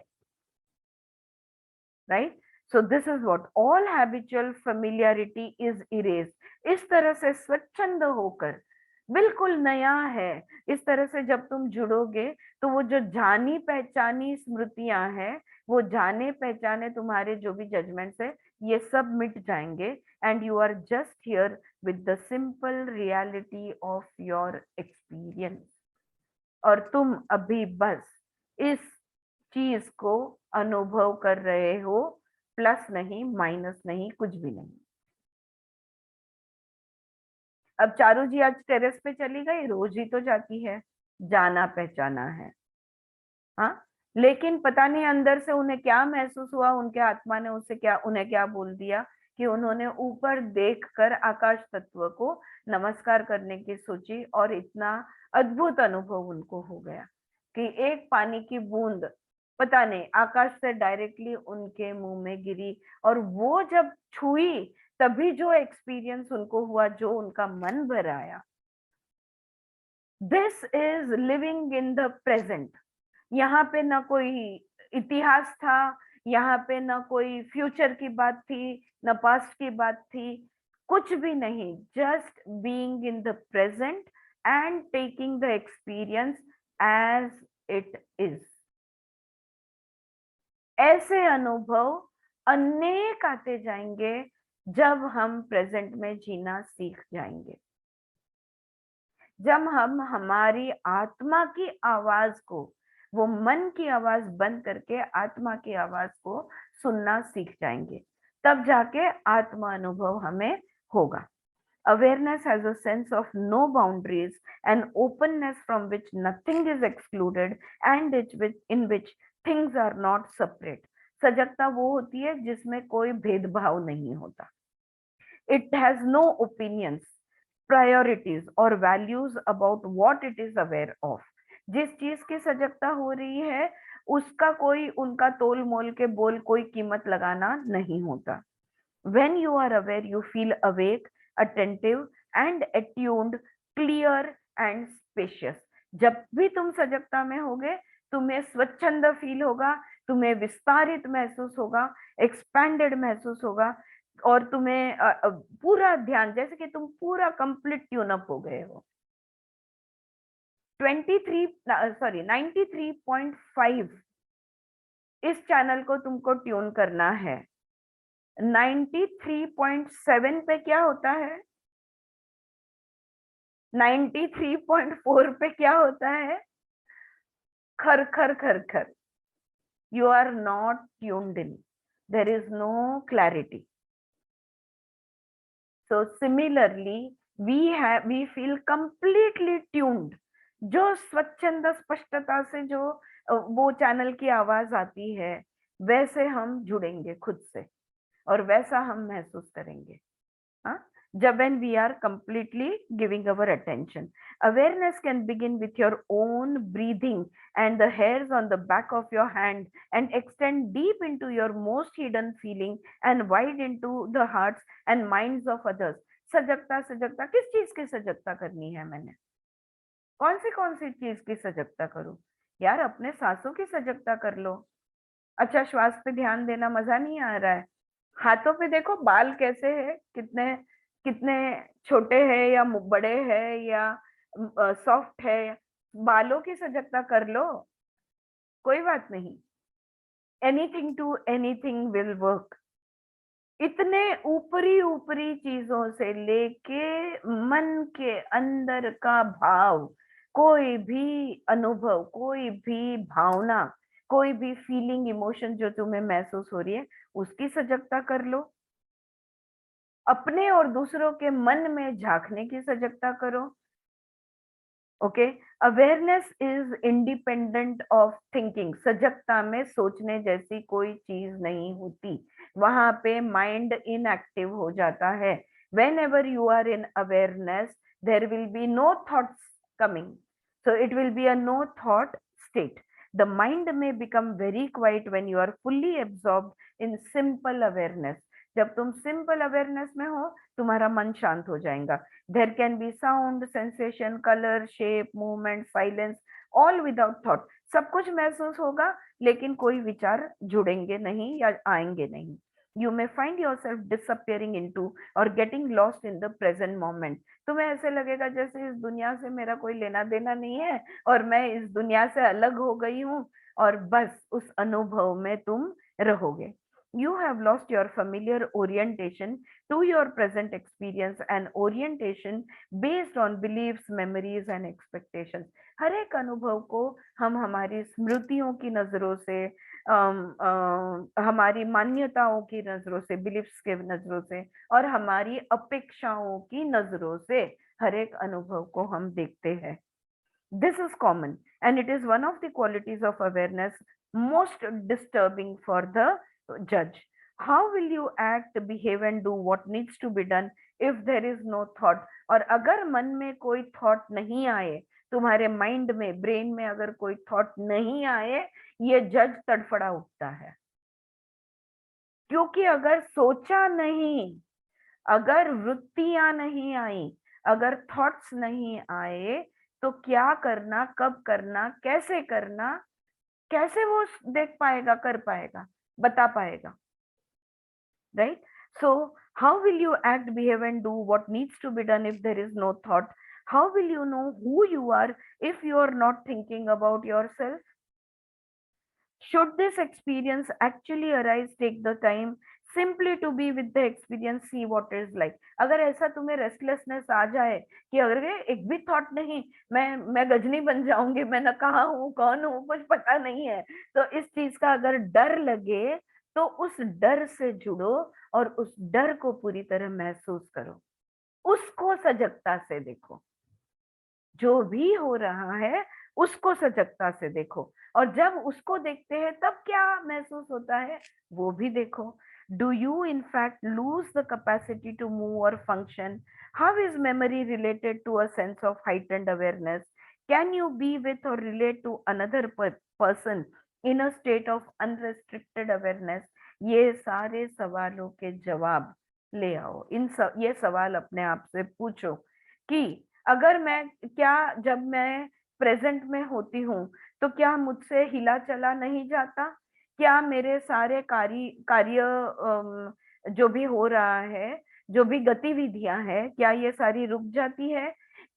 Right? So this is what all habitual familiarity is erase. इस तरह से स्वच्छंद होकर, बिल्कुल नया है, इस तरह से जब तुम जुड़ोगे, तो वो जो जानी पहचानी स्मृतियां हैं, वो जाने पहचाने तुम्हारे जो भी जजमेंट्स है, ये सब मिट जाएंगे, and you are just here with the simple reality of your experience. और तुम अभी बस इस चीज को अनुभव कर रहे हो, प्लस नहीं, माइनस नहीं, कुछ भी नहीं. अब चारू जी आज टेरेस पे चली गई, रोज ही तो जाती है, जाना पहचाना है. हाँ, लेकिन पता नहीं अंदर से उन्हें क्या महसूस हुआ, उनके आत्मा ने उन्हें क्या बोल दिया कि उन्होंने ऊपर देखकर आकाश तत्व को नमस्कार करने की सोची, और इतना अद्भुत अनुभव उनको हो गया कि एक पानी की बूंद पता नहीं आकाश से डायरेक्टली उनके मुंह में गिरी, और वो जब छुई, तभी जो एक्सपीरियंस उनको हुआ, जो उनका मन भर आया. This is living in the present. यहाँ पे ना कोई इतिहास था, यहाँ पे ना कोई फ्यूचर की बात थी, ना पास्ट की बात थी, कुछ भी नहीं. Just being in the present and taking the experience as it is. ऐसे अनुभव अनेक आते जाएंगे जब हम प्रेजेंट में जीना सीख जाएंगे, जब हम हमारी आत्मा की आवाज को, वो मन की आवाज बंद करके आत्मा की आवाज को सुनना सीख जाएंगे, तब जाके आत्मा अनुभव हमें होगा. Awareness has a sense of no boundaries, an openness from which nothing is excluded and in which things are not separate. सजगता वो होती है जिसमें कोई भेदभाव नहीं होता. It has no opinions. Priorities और values about what it is aware of. जिस चीज की सजगता हो रही है उसका कोई उनका तोल मोल के बोल कोई कीमत लगाना नहीं होता। When you are aware, you feel awake, attentive and attuned, clear and spacious. जब भी तुम सजगता में होगे तुम्हें स्वच्छंद फील होगा, तुम्हें विस्तारित महसूस होगा, एक्सपैंडेड महसूस होगा और तुम्हें पूरा ध्यान, जैसे कि तुम पूरा कंप्लीट ट्यून अप हो गए हो। 93 इस चैनल को तुमको ट्यून करना है। 93.7 पे क्या होता है, 93.4 पे क्या होता है, खर खर खर खर। You are not tuned in, there is no clarity. So similarly we feel completely tuned. जो स्वच्छंद स्पष्टता से जो वो चैनल की आवाज आती है वैसे हम जुड़ेंगे खुद से और वैसा हम महसूस करेंगे। हाँ, जब when we are completely giving our attention. Awareness can begin with your own breathing and the hairs on the back of your hand and extend deep into your most hidden feeling and wide into the hearts and minds of others. सजगता सजगता किस चीज की सजगता करनी है मैंने, कौन सी चीज की सजगता करूं यार, अपने सांसों की सजगता कर लो। अच्छा, श्वास पे ध्यान देना मजा नहीं आ रहा है, हाथों पे देखो बाल कैसे है, कितने कितने छोटे हैं या बड़े हैं या सॉफ्ट है, बालों की सजगता कर लो, कोई बात नहीं। Anything to anything will work. इतने ऊपरी ऊपरी चीजों से लेके मन के अंदर का भाव, कोई भी अनुभव, कोई भी भावना, कोई भी फीलिंग, इमोशन जो तुम्हें महसूस हो रही है उसकी सजगता कर लो। अपने और दूसरों के मन में झांकने की सजगता करो। Okay, awareness is independent of thinking. सजगता में सोचने जैसी कोई चीज नहीं होती, वहां पे माइंड इनएक्टिव हो जाता है। Whenever you are in awareness there will be no thoughts coming, so it will be a no thought state. The mind may become very quiet when you are fully absorbed in simple awareness. जब तुम simple awareness में हो तुम्हारा मन शांत हो जाएगा। There can be sound, sensation, colour, shape, movement, silence, all without thought. सब कुछ महसूस होगा लेकिन कोई विचार जुड़ेंगे नहीं या आएंगे नहीं। You may find yourself disappearing into और getting lost in the present moment. तुम्हें ऐसे लगेगा जैसे इस दुनिया से मेरा कोई लेना देना नहीं है और मैं इस दुनिया से अलग हो गई हूँ और बस उस अनुभव में तुम रहोगे। You have lost your familiar orientation to your present experience and orientation based on beliefs, memories and expectations. हर एक अनुभव को हम हमारी स्मृतियों की नजरों से, हमारी मान्यताओं की नजरों से, बिलीफ्स के नजरों से और हमारी अपेक्षाओं की नजरों से हर एक अनुभव को हम देखते हैं। This is common and it is one of the qualities of awareness most disturbing for the judge. How will you act, behave and do what needs to be done if there is no thought? और अगर मन में कोई thought नहीं आए, तुम्हारे mind में, brain में अगर कोई थॉट नहीं आए, ये जज तड़फड़ा उठता है। क्योंकि अगर सोचा नहीं, अगर वृत्तियां नहीं आई, अगर थॉट्स नहीं आए तो क्या करना, कब करना, कैसे करना, कैसे वो देख पाएगा, कर पाएगा, बता पाएगा, right? So how will you act, behave and do what needs to be done if there is no thought? How will you know who you are if you are not thinking about yourself? Should this experience actually arise, take the time simply to be with the experience, see what is like. अगर ऐसा तुम्हें restlessness आ जाए कि अगर एक भी thought नहीं, मैं गजनी बन जाऊंगी, मैं न कहाँ हूँ, कौन हूँ, कुछ पता नहीं है, तो इस चीज का अगर डर लगे तो उस डर से जुड़ो और उस डर को पूरी तरह महसूस करो, उसको सजगता से देखो। जो भी हो रहा है उसको सजगता से देखो और जब उसको देखते हैं तब क्या महसूस होता है वो भी देखो। Do you in fact lose the capacity to move or function? How is memory related to a sense of heightened awareness? Can you be with or relate to another person in a state of unrestricted awareness? ये सारे सवालों के जवाब ले आओ। ये सवाल अपने आप से पूछो कि अगर मैं क्या जब मैं प्रेजेंट में होती हूँ तो क्या मुझसे हिला चला नहीं जाता? क्या मेरे सारे कार्य जो भी हो रहा है, जो भी गतिविधियां हैं, क्या ये सारी रुक जाती है?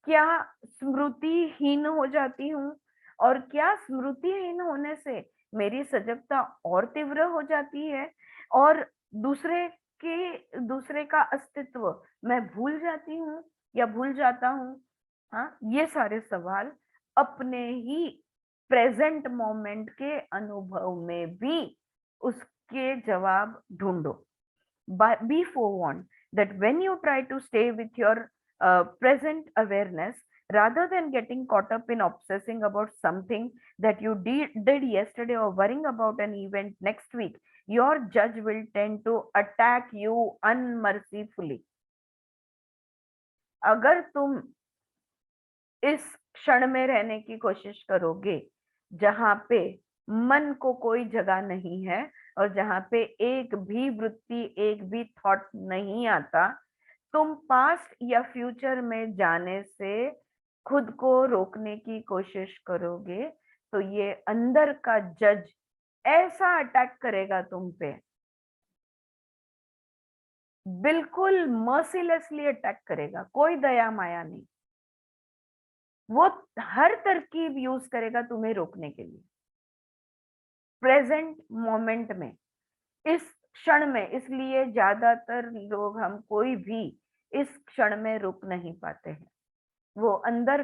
क्या स्मृतिहीन हो जाती हूँ? और क्या स्मृतिहीन होने से मेरी सजगता और तीव्र हो जाती है और दूसरे का अस्तित्व मैं भूल जाती हूँ या भूल जाता हूँ? हाँ, ये सारे सवाल अपने ही प्रेजेंट मोमेंट के अनुभव में भी उसके जवाब ढूंढो। Be forewarned that when you try to stay with your present awareness, rather than getting caught up in obsessing about something that you did yesterday or worrying about an event next week, your judge will tend to attack you unmercifully. अगर तुम इस क्षण में रहने की कोशिश करोगे जहां पे मन को कोई जगह नहीं है और जहां पे एक भी वृत्ति एक भी थॉट नहीं आता, तुम पास्ट या फ्यूचर में जाने से खुद को रोकने की कोशिश करोगे तो ये अंदर का जज ऐसा अटैक करेगा तुम पे, बिल्कुल मर्सीलेसली अटैक करेगा, कोई दया माया नहीं। वो हर तरकीब यूज करेगा तुम्हें रोकने के लिए प्रेजेंट मोमेंट में, इस क्षण में। इसलिए ज्यादातर लोग, हम कोई भी इस क्षण में रुक नहीं पाते हैं। वो अंदर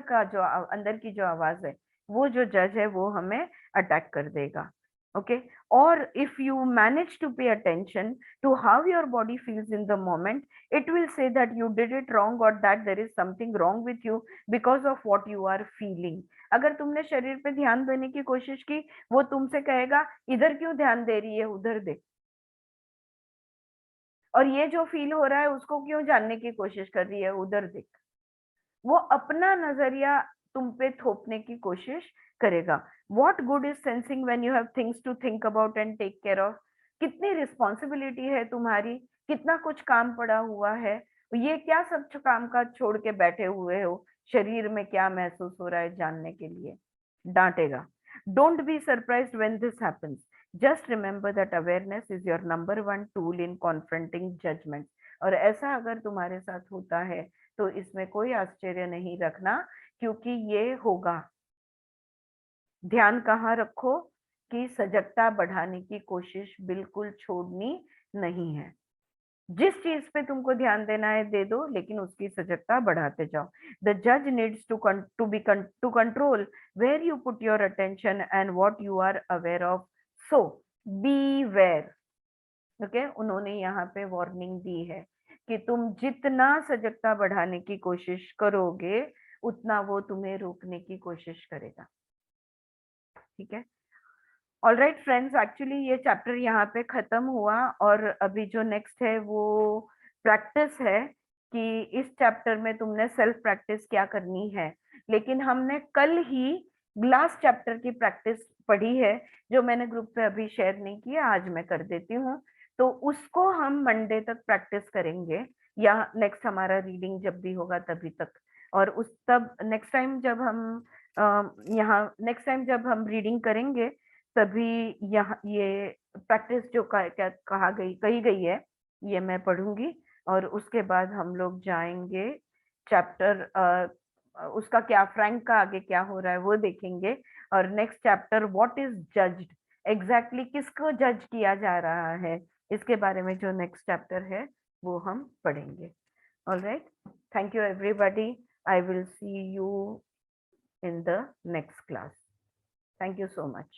की जो आवाज है, वो जो जज है, वो हमें अटैक कर देगा। Okay, or if you manage to pay attention to how your body feels in the moment, it will say that you did it wrong or that there is something wrong with you because of what you are feeling. अगर तुमने शरीर पे ध्यान देने की कोशिश की, वो तुमसे कहेगा इधर क्यों ध्यान दे रही है, उधर देख। और ये जो फील हो रहा है उसको क्यों जानने की कोशिश कर रही है, उधर देख। वो अपना नजरिया तुम पे थोपने की कोशिश करेगा। What good is sensing when you have things to think about and take care of? कितनी रिस्पॉन्सिबिलिटी है तुम्हारी, कितना कुछ काम पड़ा हुआ है, ये क्या सब काम का छोड़ के बैठे हुए हो, शरीर में क्या महसूस हो रहा है जानने के लिए। डांटेगा। Don't be surprised when this happens, just remember that awareness is your number 1 tool in confronting judgement. और ऐसा अगर तुम्हारे साथ होता है तो इसमें कोई आश्चर्य नहीं रखना, क्योंकि ये होगा। ध्यान कहाँ रखो कि सजगता बढ़ाने की कोशिश बिल्कुल छोड़नी नहीं है। जिस चीज पे तुमको ध्यान देना है दे दो, लेकिन उसकी सजगता बढ़ाते जाओ। द जज needs to control where you put your attention and what you are aware of, so be aware. Okay, उन्होंने यहाँ पे वार्निंग दी है कि तुम जितना सजगता बढ़ाने की कोशिश करोगे उतना वो तुम्हें रोकने की कोशिश करेगा। ठीक है, ऑल राइट फ्रेंड्स, एक्चुअली ये चैप्टर यहाँ पे खत्म हुआ और अभी जो नेक्स्ट है वो प्रैक्टिस है कि इस चैप्टर में तुमने सेल्फ प्रैक्टिस क्या करनी है। लेकिन हमने कल ही लास्ट चैप्टर की प्रैक्टिस पढ़ी है जो मैंने ग्रुप पे अभी शेयर नहीं किया, आज मैं कर देती हूँ। तो उसको हम मंडे तक प्रैक्टिस करेंगे या नेक्स्ट हमारा रीडिंग जब भी होगा तभी तक। और उस तब नेक्स्ट टाइम जब हम रीडिंग करेंगे तभी यहाँ ये प्रैक्टिस जो कही गई है ये मैं पढ़ूंगी और उसके बाद हम लोग जाएंगे चैप्टर उसका क्या, फ्रैंक का आगे क्या हो रहा है वो देखेंगे। और next chapter what is judged, exactly किसको जज किया जा रहा है, इसके बारे में जो नेक्स्ट चैप्टर है वो हम पढ़ेंगे। All right, thank you everybody, I will see you in the next class. Thank you so much.